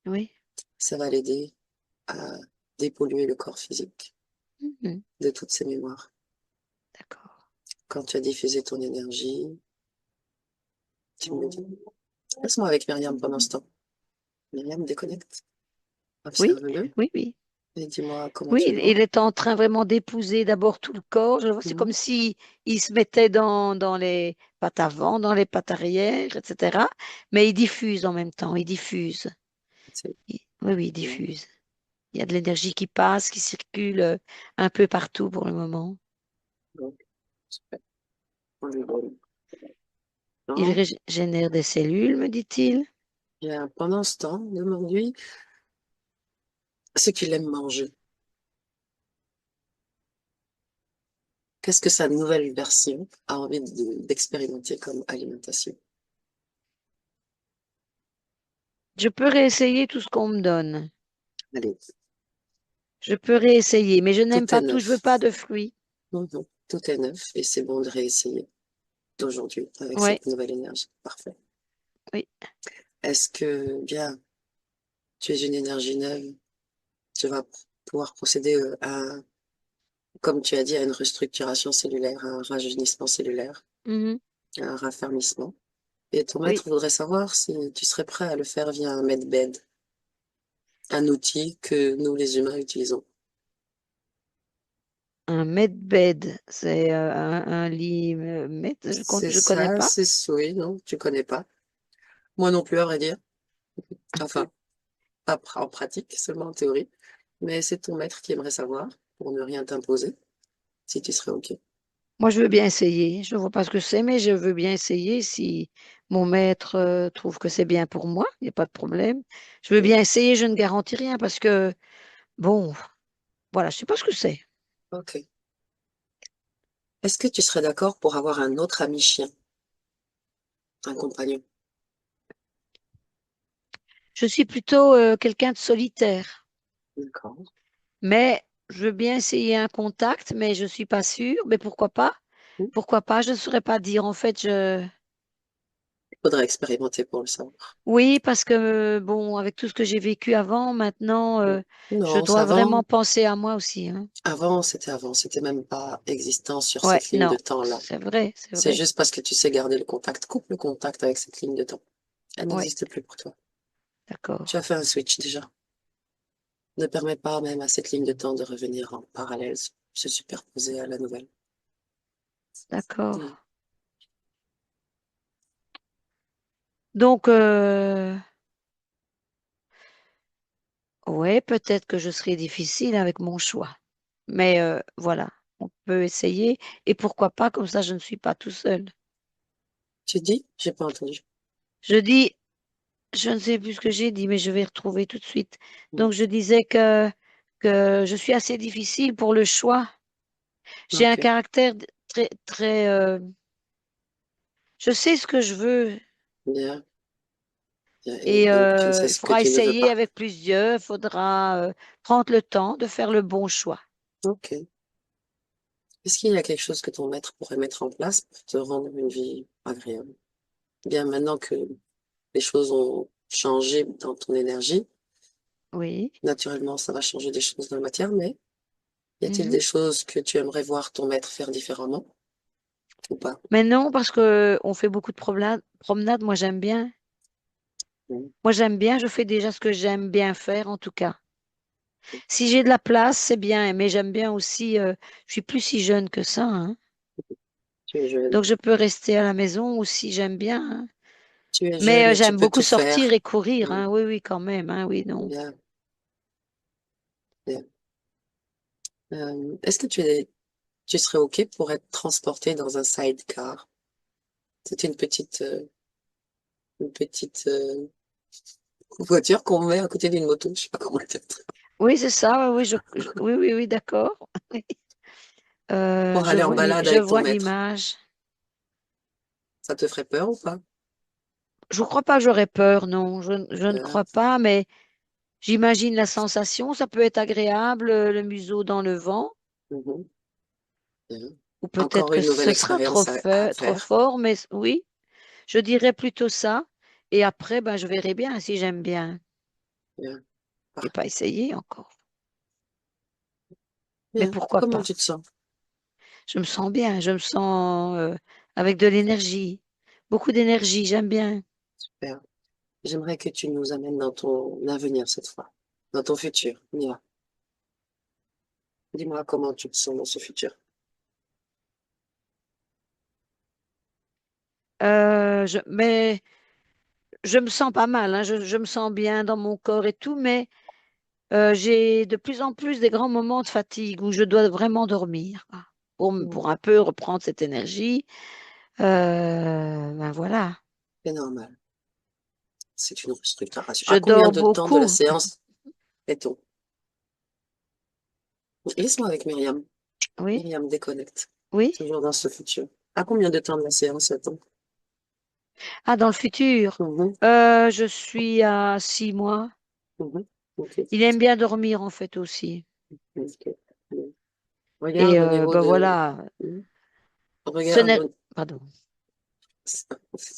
Oui. Ça va l'aider à dépolluer le corps physique Mhm. de toutes ses mémoires. D'accord. Quand tu as diffusé ton énergie, tu me dis. Laisse-moi avec Myriam pendant ce temps. Myriam, déconnecte. Oui, Observe-le oui, oui. et dis-moi comment Oui, tu le il vois. est en train vraiment d'épouser d'abord tout le corps. Je le vois, c'est Mhm. comme si il se mettait dans les pattes avant, dans les pattes arrière, etc. Mais il diffuse en même temps, il diffuse. C'est Oui, oui, il bien. diffuse. Il y a de l'énergie qui passe, qui circule un peu partout pour le moment. Donc, super. On lui donne. Il Non. régénère des cellules, me dit-il. Bien. Pendant ce temps, demande-lui ce qu'il aime manger. Qu'est-ce que sa nouvelle version a envie d'expérimenter comme alimentation? Je peux réessayer tout ce qu'on me donne. Allez, Je peux réessayer, mais je tout n'aime est pas tout. Je veux neuf. pas de fruits. Mhm. Tout est neuf et c'est bon de réessayer d'aujourd'hui avec Oui, cette nouvelle énergie. Parfait. oui. Est-ce que, bien, tu es une énergie neuve, tu vas pouvoir procéder comme tu as dit, à une restructuration cellulaire, à un rajeunissement cellulaire, Mhm. à un raffermissement. Et ton Oui. maître voudrait savoir si tu serais prêt à le faire via un medbed, un outil que nous, les humains, utilisons. Un medbed, c'est un lit C'est je connais ça, pas. c'est oui, non, tu connais pas. Moi non plus, à vrai dire. Enfin, pas en pratique, seulement en théorie. Mais c'est ton maître qui aimerait savoir, pour ne rien t'imposer, si tu serais OK. Moi, je veux bien essayer. Je ne vois pas ce que c'est, mais je veux bien essayer. Si mon maître trouve que c'est bien pour moi, il n'y a pas de problème. Je veux bien essayer, je ne garantis rien parce que, bon, voilà, je ne sais pas ce que c'est. OK. Est-ce que tu serais d'accord pour avoir un autre ami chien, un compagnon? Je suis plutôt quelqu'un de solitaire, D'accord. mais je veux bien essayer un contact, mais je ne suis pas sûre. Mais pourquoi pas? Il Pourquoi pas? Je ne saurais pas dire. En fait, faudrait expérimenter pour le savoir. oui, parce que, bon, avec tout ce que j'ai vécu avant, maintenant, je Non, dois vraiment avant, penser à moi aussi, hein. avant, c'était même pas existant sur Ouais, cette ligne de non, temps-là. c'est vrai, c'est C'est vrai. juste parce que tu sais garder le contact. Coupe le contact avec cette ligne de temps. Elle Oui, n'existe plus pour toi. Tu as d'accord, fait un switch déjà. Ne permet pas même à cette ligne de temps de revenir en parallèle, se superposer à la nouvelle. d'accord. Mm. Donc, ouais, peut-être que je serai difficile avec mon choix. Mais voilà, on peut essayer. Et pourquoi pas, comme ça, je ne suis pas tout seul. Tu dis? J'ai pas entendu. Je dis, je ne sais plus ce que j'ai dit, mais je vais retrouver tout de suite. Mm. Donc, je disais que je suis assez difficile pour le choix. J'ai un Ok, caractère très, très, je sais ce que je veux. bien, bien. Et Et donc, tu ne sais il ce que faudra tu ne veux essayer pas. avec plusieurs, il faudra prendre le temps de faire le bon choix. Ok. Est-ce qu'il y a quelque chose que ton maître pourrait mettre en place pour te rendre une vie agréable? Bien, maintenant que les choses ont changé dans ton énergie, Oui. naturellement, ça va changer des choses dans la matière, mais y a-t-il Mhm. des choses que tu aimerais voir ton maître faire différemment ou pas? Mais non, parce que on fait beaucoup de promenades. Moi, j'aime bien. Mm. Moi, j'aime bien. Je fais déjà ce que j'aime bien faire, en tout cas. Si j'ai de la place, c'est bien. Mais j'aime bien aussi. Je suis plus si jeune que ça, hein. Tu es jeune. Donc, je peux rester à la maison aussi. J'aime bien, hein. Tu es Mais jeune et tu j'aime peux beaucoup tout sortir faire. et courir, Mm. hein. Oui, oui, quand même, hein. Oui, non. Bien, bien. Est-ce que tu serais OK pour être transporté dans un sidecar? C'est une petite voiture qu'on met à côté d'une moto. Je sais pas comment dire. Oui, c'est ça. Oui, oui, oui, oui, oui, d'accord. Pour aller en balade Je avec ton vois maître. l'image. Ça te ferait peur ou pas? Je ne crois pas que j'aurais peur, non. Je ne Bien, crois pas, mais j'imagine la sensation. Ça peut être agréable, le museau dans le vent, mhm, bien. ou peut-être Encore que une nouvelle ce sera expérience à trop faire. fort, mais oui, je dirais plutôt ça. Et après, ben, je verrai bien si j'aime bien. Bien, Je n'ai parfait. pas essayé encore. Mais Bien. pourquoi Comment pas? tu te sens? Je me sens bien, je me sens avec de l'énergie. Beaucoup d'énergie, j'aime bien. Super. J'aimerais que tu nous amènes dans ton avenir cette fois, dans ton futur. On y va. Dis-moi comment tu te sens dans ce futur. Mais je me sens pas mal, hein. Je me sens bien dans mon corps et tout, mais j'ai de plus en plus des grands moments de fatigue où je dois vraiment dormir, quoi, pour Mhm. un peu reprendre cette énergie. Ben voilà, C'est normal. C'est une restructuration. je À combien dors de temps de la beaucoup. séance est-on? Laisse-moi avec Myriam. Oui, Myriam déconnecte. oui. Toujours dans ce futur. À combien de temps de la séance est-on? Ah, dans le futur, Mhm, je suis à 6 mois. mhm. Ok. Il aime bien dormir en fait aussi. Ok. Regarde au niveau ben de... voilà, Hmm. ce Regarde n'est... au... Pardon.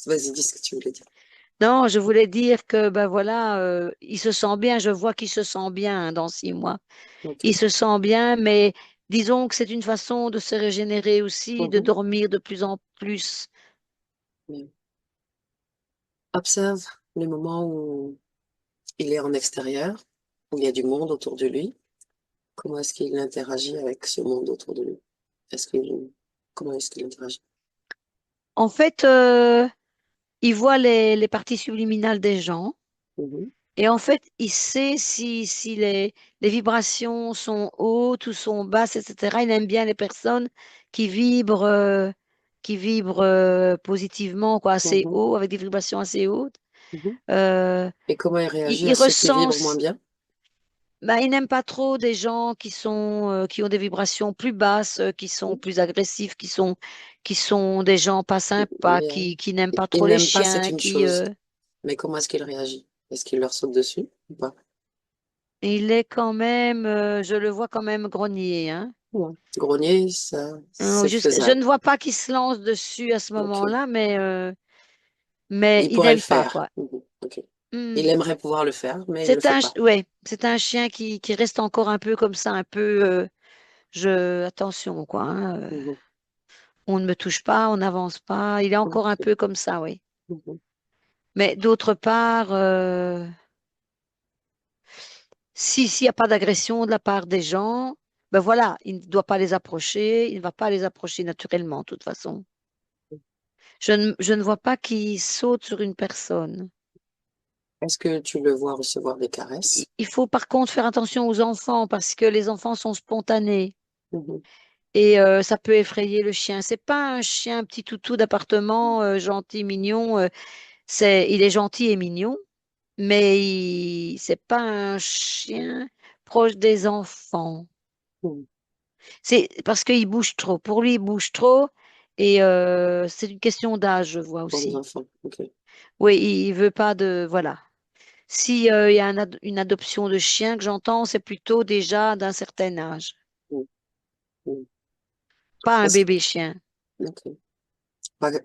Vas-y, dis ce que tu voulais dire. Non, je voulais dire que, ben voilà, il se sent bien, je vois qu'il se sent bien hein, dans 6 mois. Il Ok. se sent bien, mais disons que c'est une façon de se régénérer aussi, de Mhm. dormir de plus en plus. Bien. Observe les moments où il est en extérieur, où il y a du monde autour de lui. Comment est-ce qu'il interagit avec ce monde autour de lui? Est-ce qu'il... Comment est-ce qu'il interagit? En fait, il voit les parties subliminales des gens. Mhm. Et en fait, il sait si les vibrations sont hautes ou sont basses, etc. Il aime bien les personnes qui vibrent positivement, quoi, assez Mhm. haut, avec des vibrations assez hautes. Mhm. Euh, Et comment il il, réagit il à ceux qui ressent, vibrent moins bien? bah, il n'aime pas trop des gens qui ont des vibrations plus basses, qui sont Mhm. plus agressifs, qui sont des gens pas sympas, Mais qui n'aiment pas il trop les n'aime pas, c'est chiens, une chose. Mais comment est-ce qu'il réagit? Est-ce qu'il leur saute dessus ou pas? il est quand même, je le vois quand même grogner, hein. Ouais. Grogner, ça, c'est Je faisable. ne vois pas qu'il se lance dessus à ce Ok. moment-là, mais Il il pourrait le aime pas, faire. quoi. Mhm. Ok. Il Hmm. aimerait pouvoir le faire, mais il le fait pas. Ouais, c'est un chien qui reste encore un peu comme ça, un peu, attention, quoi, hein, Mhm. on ne me touche pas, on n'avance pas. Il est encore un Ok. peu comme ça, oui. Mhm. Mais d'autre part, s'il n'y a pas d'agression de la part des gens, ben voilà, il ne doit pas les approcher, il ne va pas les approcher naturellement, de toute façon. Je ne vois pas qu'il saute sur une personne. Est-ce que tu le vois recevoir des caresses? Il faut par contre faire attention aux enfants parce que les enfants sont spontanés Mhm. et ça peut effrayer le chien. C'est pas un chien petit toutou d'appartement gentil, mignon. Il est gentil et mignon, mais c'est pas un chien proche des enfants. Mhm. C'est parce qu'il bouge trop. Pour lui, il bouge trop et c'est une question d'âge, je vois Pour les aussi. enfants. Ok. Oui, il veut pas de, voilà. Si, il y a une adoption de chien que j'entends, c'est plutôt déjà d'un certain âge, Mhm. Mhm. pas un Est-ce- bébé chien. ok.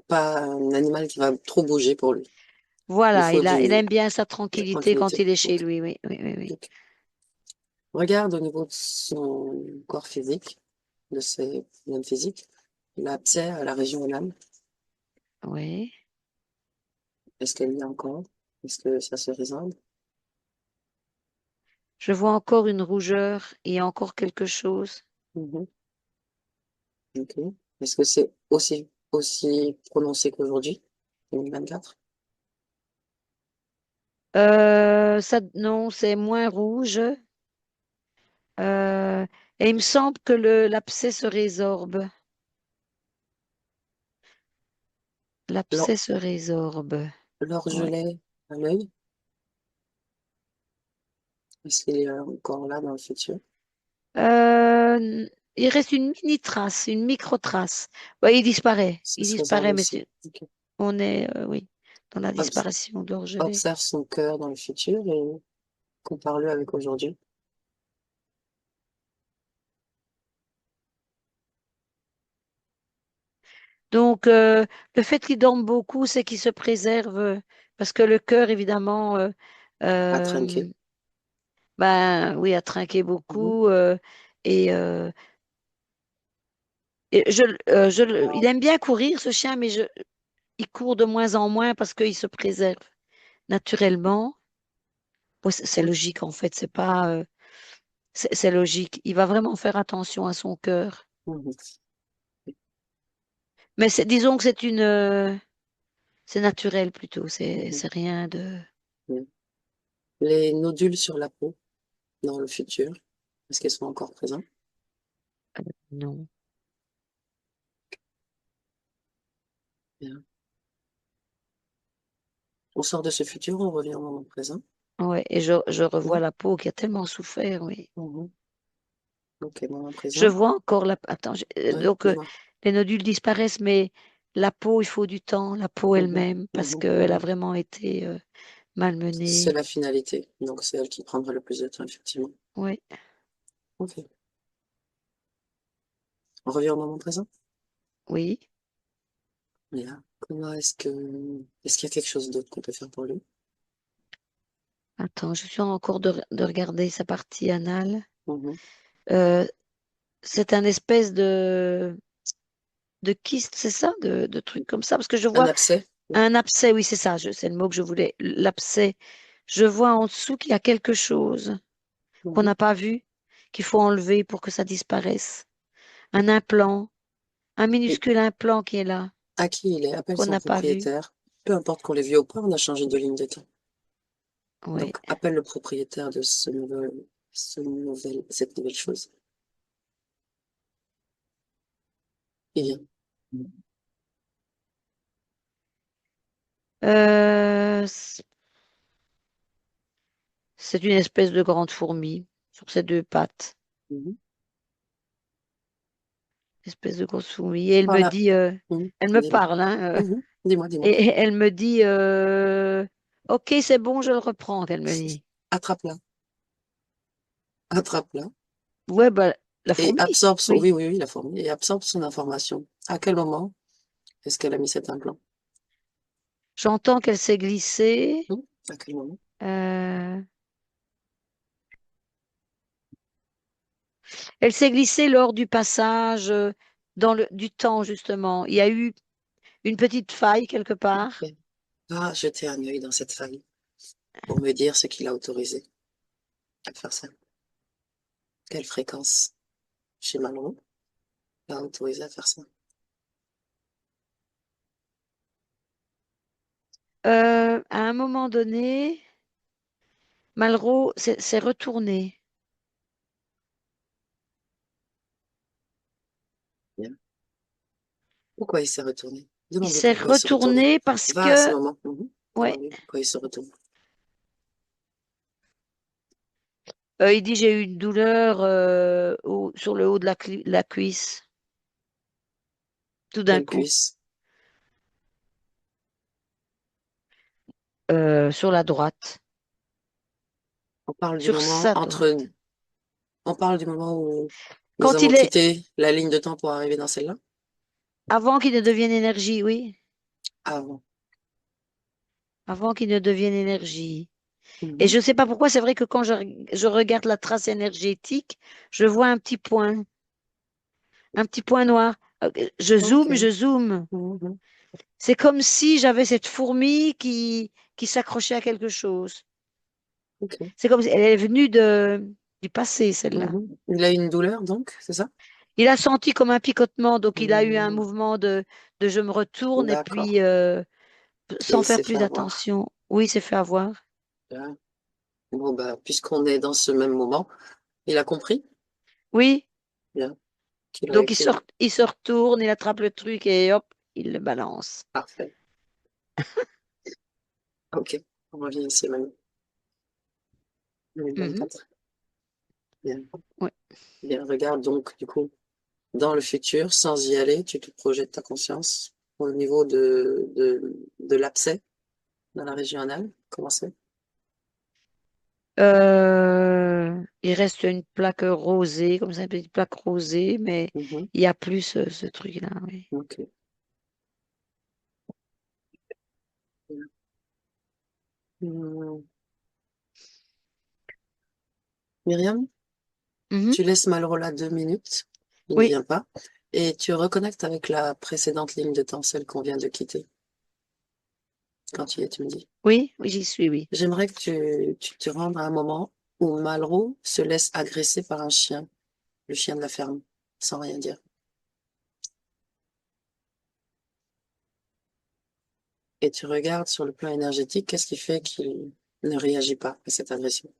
Pas un animal qui va trop bouger pour lui. Il Voilà, faut il de aime bien sa la tranquillité quand tranquillité. il est chez Ok. lui. Oui, oui, oui, oui. Ok. Regarde au niveau de son corps physique, de ses organes physiques. Il a accès à la région anale. Oui. Est-ce qu'elle y a encore? Est-ce que ça se résorbe? Je vois encore une rougeur et encore quelque chose. Mhm. Ok. Est-ce que c'est aussi prononcé qu'aujourd'hui, 2024? Non, c'est moins rouge. Euh, et il me semble que l'abcès se résorbe. L'abcès se résorbe. Ouais. L'orgelet à l'œil, est-ce qu'il est encore là dans le futur? Il reste une mini trace, une micro trace. Ouais, il disparaît. Ça Il se résorbe disparaît, aussi. Ok. on est, oui, dans la Obs- disparition de l'orgelet. Observe son cœur dans le futur et compare-le avec aujourd'hui. Donc, le fait qu'il dorme beaucoup, c'est qu'il se préserve parce que le cœur, évidemment, À trinquer. euh, ben oui, a trinqué Mhm. beaucoup et, euh, et il aime bien courir, ce chien, mais il court de moins en moins parce qu'il se préserve naturellement. Bon, c'est Ok. logique en fait, c'est pas, c'est logique. Il va vraiment faire attention à son cœur. Mhm. Mais disons que c'est naturel plutôt. Mhm. C'est rien de, Bien. Les nodules sur la peau dans le futur, est-ce qu'ils sont encore présents? non. Bien. On sort de ce futur, on revient au moment présent. Ouais, et je revois Oui. la peau qui a tellement souffert, oui. Mhm. Ok, moment Je présent. vois encore la. Attends, Oui, dis-moi. les nodules disparaissent, mais la peau, il faut du temps, la peau Mhm. elle-même, parce Mhm. qu'elle a Mhm. vraiment été C'est malmenée. la finalité, donc c'est elle qui prendra le plus de temps, effectivement. Oui. Ok. On revient au moment présent? Oui. Bien. Comment est-ce qu'il y a quelque chose d'autre qu'on peut faire pour lui? Attends, je suis en cours de regarder sa partie anale. Mhm. C'est un espèce de kyste, c'est ça? De trucs comme ça? Parce que je Un vois abcès? un abcès, oui, c'est ça, c'est le mot que je voulais. L'abcès. Je vois en dessous qu'il y a quelque chose qu'on Mhm. n'a pas vu, qu'il faut enlever pour que ça disparaisse. Un implant, un Et minuscule implant qui est là, à qui il est? Appelle qu'on son n'a pas vu. propriétaire. Peu importe qu'on l'ait vu ou pas, on a changé de ligne de temps. Oui. Donc, appelle le propriétaire de cette nouvelle chose. Il vient. Euh, c'est une espèce de grande fourmi sur ses deux pattes. Mhm. Espèce de grosse fourmi. Et elle me Voilà. dit, Mhm. elle me Dis-moi. parle, hein, Mhm. Dis-moi, dis-moi. et elle me dit, OK, c'est bon, je le reprends, qu'elle me dit. Attrape-la. Attrape-la. Ouais, bah, la Et fourmi, absorbe son, oui. oui, oui, oui, la fourmi. Et absorbe son information. À quel moment est-ce qu'elle a mis cet implant? J'entends qu'elle s'est glissée. À quel moment? euh, Elle s'est glissée lors du passage du temps, justement. Il y a eu une petite faille quelque part. Ok. Va jeter un œil dans cette faille pour me dire ce qu'il a autorisé à faire ça. Quelle fréquence chez Malraux l'a autorisé à faire ça? À un moment donné, Malraux s'est retourné. Bien. Pourquoi il s'est retourné? Il Demande-lui s'est pourquoi il se retourne. retourné parce Va à ce que, moment. ouais, Demande-lui pourquoi il se retourne. il dit j'ai eu une douleur sur le haut de la cuisse, tout d'un Quelle coup, cuisse? sur la droite, On parle du sur moment sa entre. droite. On parle du moment où nous Quand avons il est, quitté la ligne de temps pour arriver dans celle-là? avant qu'il ne devienne énergie, oui, Avant. avant qu'il ne devienne énergie. Et Mhm. je ne sais pas pourquoi, c'est vrai que quand je regarde la trace énergétique, je vois un petit point noir. Je Ok. zoome, je zoome. Mhm. C'est comme si j'avais cette fourmi qui s'accrochait à quelque chose. Ok. C'est comme si elle est venue du passé, celle-là. Mhm. Il a une douleur, donc, c'est ça? Il a senti comme un picotement, donc il a eu un Mhm. mouvement de je me retourne et D'accord. puis Et sans il faire s'est fait plus avoir. attention. Oui, il s'est fait avoir. Bien. Bon, bah, puisqu'on est dans ce même moment, il a compris? Oui, Bien. Qu'il aurait donc été il se retourne, il attrape le truc et hop, il le balance. parfait. Ok. On revient ici maintenant. Mhm. 2024. Bien. Ouais. Bien. Regarde donc, du coup, dans le futur, sans y aller, tu te projettes ta conscience au niveau de l'abcès dans la région anale. Comment c'est? Il reste une plaque rosée, comme ça, une petite plaque rosée, mais Mhm. il y a plus ce truc-là, oui. Ok. Bien. Hmm. Myriam, Mhm. tu laisses Malrola 2 minutes. Il ne Oui, vient pas. Et tu reconnectes avec la précédente ligne de temps, celle qu'on vient de quitter. Quand tu y es, tu me dis. oui, oui, j'y suis, oui. J'aimerais que tu te rendes à un moment où Malraux se laisse agresser par un chien, le chien de la ferme, sans rien dire. Et tu regardes sur le plan énergétique, qu'est-ce qui fait qu'il ne réagit pas à cette agression?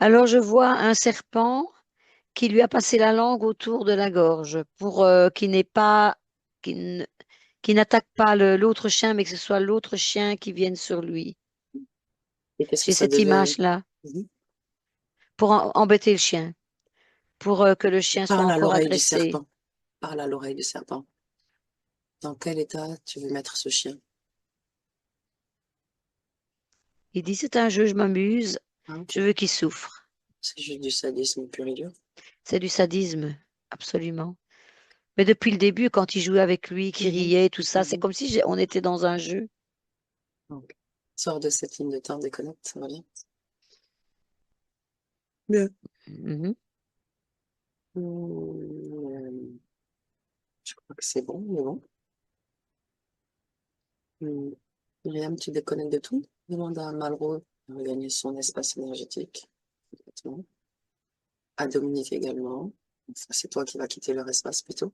Alors je vois un serpent qui lui a passé la langue autour de la gorge pour qu'il ne- qu'il n'attaque pas l'autre chien, mais que ce soit l'autre chien qui vienne sur lui. Et qu'est-ce que J'ai ça cette devait... image-là Mhm. pour embêter le chien, pour que le chien soit Parle à encore l'oreille du agressé. serpent. Parle à l'oreille du serpent. Dans quel état tu veux mettre ce chien? Il dit, c'est un jeu, je m'amuse. Ah, ok. Je veux qu'il souffre. C'est juste du sadisme pur et dur. C'est du sadisme, absolument. Mais depuis le début, quand il jouait avec lui, qu'il Mhm. riait, tout ça, c'est Mhm. comme si on était dans un jeu. Ok. Sors de cette ligne de temps, déconnecte, ça va bien. Bien. Mhm. Je crois que c'est bon, mais bon. Myriam, tu déconnectes de tout? Demande à Malraux de regagner son espace énergétique. Complètement. À Dominique également. Enfin, c'est toi qui vas quitter leur espace plutôt.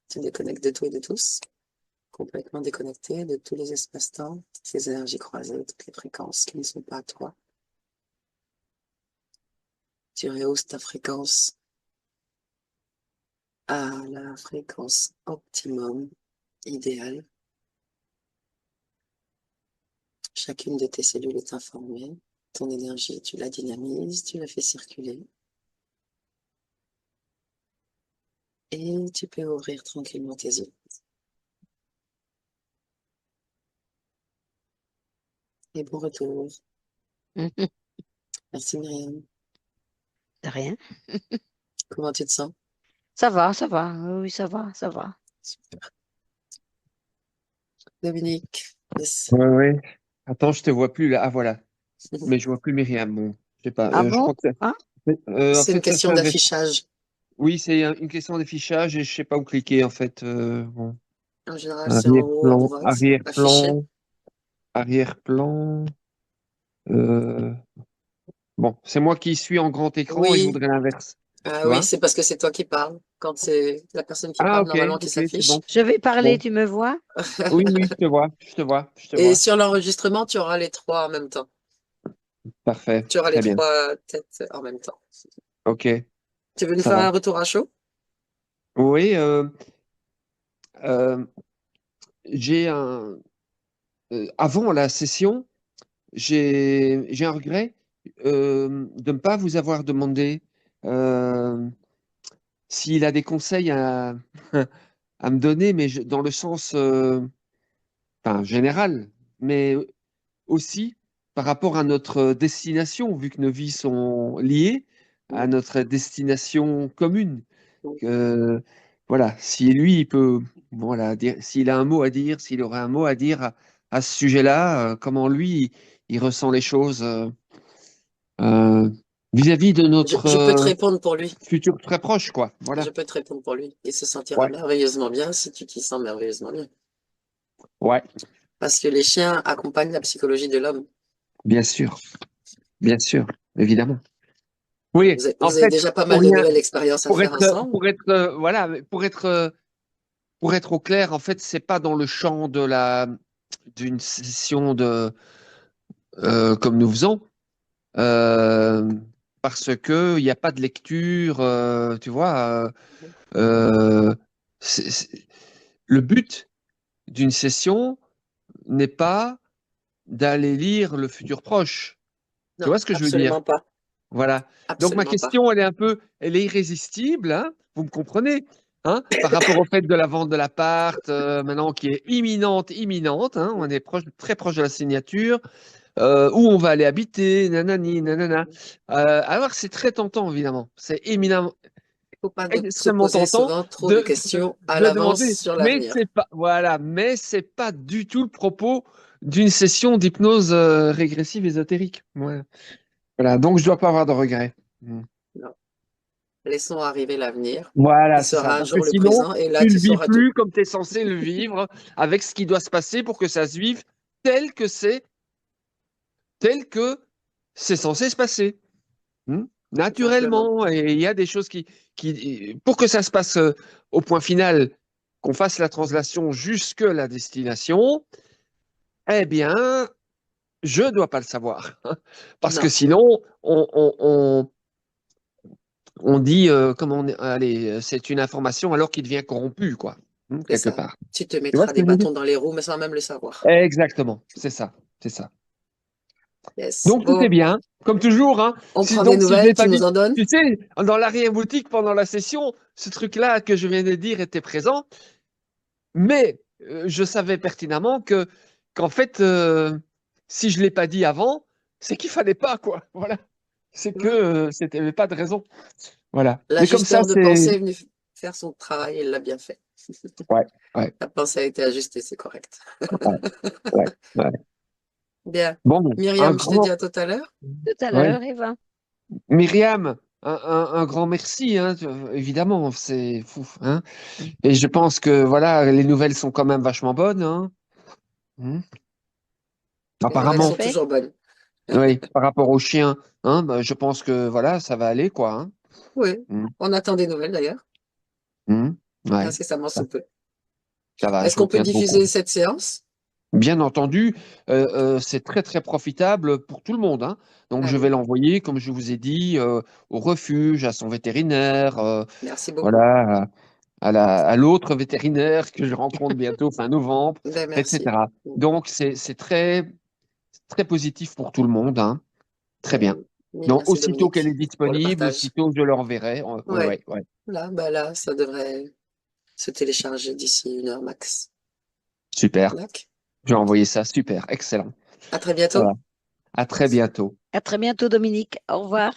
Tu déconnectes de tout et de tous. Complètement déconnecté de tous les espaces-temps, toutes les énergies croisées, toutes les fréquences qui ne sont pas à toi. Tu rehausses ta fréquence à la fréquence optimum, idéale. Chacune de tes cellules est informée. Ton énergie, tu la dynamises, tu la fais circuler. Et tu peux ouvrir tranquillement tes yeux. Et bon retour. Mhm. Merci Myriam. De rien. Comment tu te sens? Ça va, ça va. Oui, ça va, ça va. Super. Dominique, yes. Ouais, ouais. Attends, je te vois plus là. Ah, voilà. Mais je vois plus Myriam. Bon, je sais pas. Ah Je bon? crois que Hein? en C'est une fait, ça question change. d'affichage. Oui, c'est une question d'affichage et je sais pas où cliquer en fait. Bon. En général, c'est en haut à Arrière-plan, droite, affiché. arrière-plan, arrière-plan. euh, Bon, c'est moi qui suis en grand écran et je Oui, voudrais l'inverse. ah Tu oui, vois? c'est parce que c'est toi qui parles. Quand c'est la personne qui Ah, parle, ok, normalement, qui ok, c'est s'affiche. bon. Je vais parler, Bon. tu me vois? Oui, oui, je te vois, je te vois, je te Et vois. sur l'enregistrement, tu auras les trois en même temps. Parfait, Tu auras les très bien. trois têtes en même temps. Ok, Tu veux nous ça faire va. un retour à chaud? Oui, euh, j'ai un. Avant la session, j'ai un regret de ne pas vous avoir demandé euh, s'il a des conseils à, à me donner, mais dans le sens enfin, général, mais aussi par rapport à notre destination, vu que nos vies sont liées à notre destination commune. Voilà, si lui, il peut, voilà, s'il a un mot à dire, s'il aurait un mot à dire à ce sujet-là, comment lui, il ressent les choses euh, vis-à-vis de notre Je peux te répondre pour lui. futur très proche, quoi. Je Voilà. peux te répondre pour lui. Il se sentira Ouais, merveilleusement bien si tu t'y sens merveilleusement bien. ouais, Parce que les chiens accompagnent la psychologie de l'homme. bien sûr, évidemment. Oui, en Vous avez fait, déjà pas pour mal de rien, nouvelles expériences à faire ensemble. voilà, pour être au clair, en fait, c'est pas dans le champ de d'une session de comme nous faisons. euh, Parce que il n'y a pas de lecture, tu vois. Euh, le but d'une session n'est pas d'aller lire le futur proche. Tu Non, vois ce que je veux dire? absolument pas. Voilà. Donc ma Absolument pas. question, elle est irrésistible, hein, vous me comprenez, hein, par rapport au fait de la vente de l'appart, maintenant qui est imminente, hein, on est proche, très proche de la signature. Où on va aller habiter, nanani, nanana. Alors, c'est très tentant, évidemment. C'est éminemment, Il faut pas se extrêmement poser tentant souvent trop de questions à l'avance demander. sur Mais l'avenir. c'est pas, voilà, mais c'est pas du tout le propos d'une session d'hypnose régressive ésotérique. Voilà. Voilà. Donc, je dois pas avoir de regrets. Non. Laissons arriver l'avenir, qui Voilà, c'est ça. sera un Parce que jour le sinon, présent, et là, tu tu ne vis sauras tout. plus comme tu es censé le vivre, avec ce qui doit se passer pour que ça se vive tel que tel que c'est censé se passer. Tout simplement. Naturellement, et il y a des choses pour que ça se passe au point final, qu'on fasse la translation jusque la destination, eh bien, je ne dois pas le savoir. Parce que Non. sinon, on dit, allez, c'est une information alors qu'il devient corrompu, quoi, C'est quelque ça. part. Tu te Tu vois mettras ce que des je veux dire? bâtons dans les roues, mais sans même le savoir. Exactement, c'est ça, c'est ça. Yes. Donc tout est Bon, bien, comme toujours, hein. on prend des Donc si je l'ai nouvelles, tu pas nous dit, en donnes? tu sais, dans l'arrière-boutique pendant la session, ce truc-là que je viens de dire était présent, mais je savais pertinemment qu'en fait, si je l'ai pas dit avant, c'est qu'il fallait pas, quoi. Voilà. C'est que c'était avait pas de raison. Voilà. Mais comme ça, L'ajusteur de c'est. pensée est venu faire son travail, il l'a bien fait. Ouais, ouais, La pensée a été ajustée, c'est correct. ouais, ouais, ouais. Bien. Bon, un Myriam, je te dis grand. à tout à l'heure. Tout à Ouais. l'heure, Eva. Myriam, un grand merci, hein, évidemment, c'est fou, hein. Et je pense que voilà, les nouvelles sont quand même vachement bonnes, hein. Hmm. Les nouvelles Tout à Apparemment, sont fait. toujours bonnes. oui, par rapport aux chiens, hein, bah, je pense que voilà, ça va aller, quoi, hein. Oui, Hmm, on attend des nouvelles d'ailleurs, hmm, ouais, incessamment ça, sous peu. ça va, Est-ce je vous qu'on peut tiendrai au diffuser courant. cette séance? Bien entendu, c'est très très profitable pour tout le monde, hein. Donc Ah je vais oui, l'envoyer, comme je vous ai dit, au refuge, à son vétérinaire, merci beaucoup. voilà, à l'autre vétérinaire que je rencontre bientôt fin novembre, Ben, merci. etc. Donc c'est très très positif pour tout le monde, hein. Très bien. Mille Donc merci aussitôt qu'elle est Dominique pour le disponible, partage. aussitôt je l'enverrai. Ouais, Ouais, ouais, ouais. là, ben là, ça devrait se télécharger d'ici 1 heure max. Super. D'accord. Je vais envoyer ça. Super. Excellent. À très Ça va. bientôt. À très bientôt. À très bientôt, Dominique. Au revoir.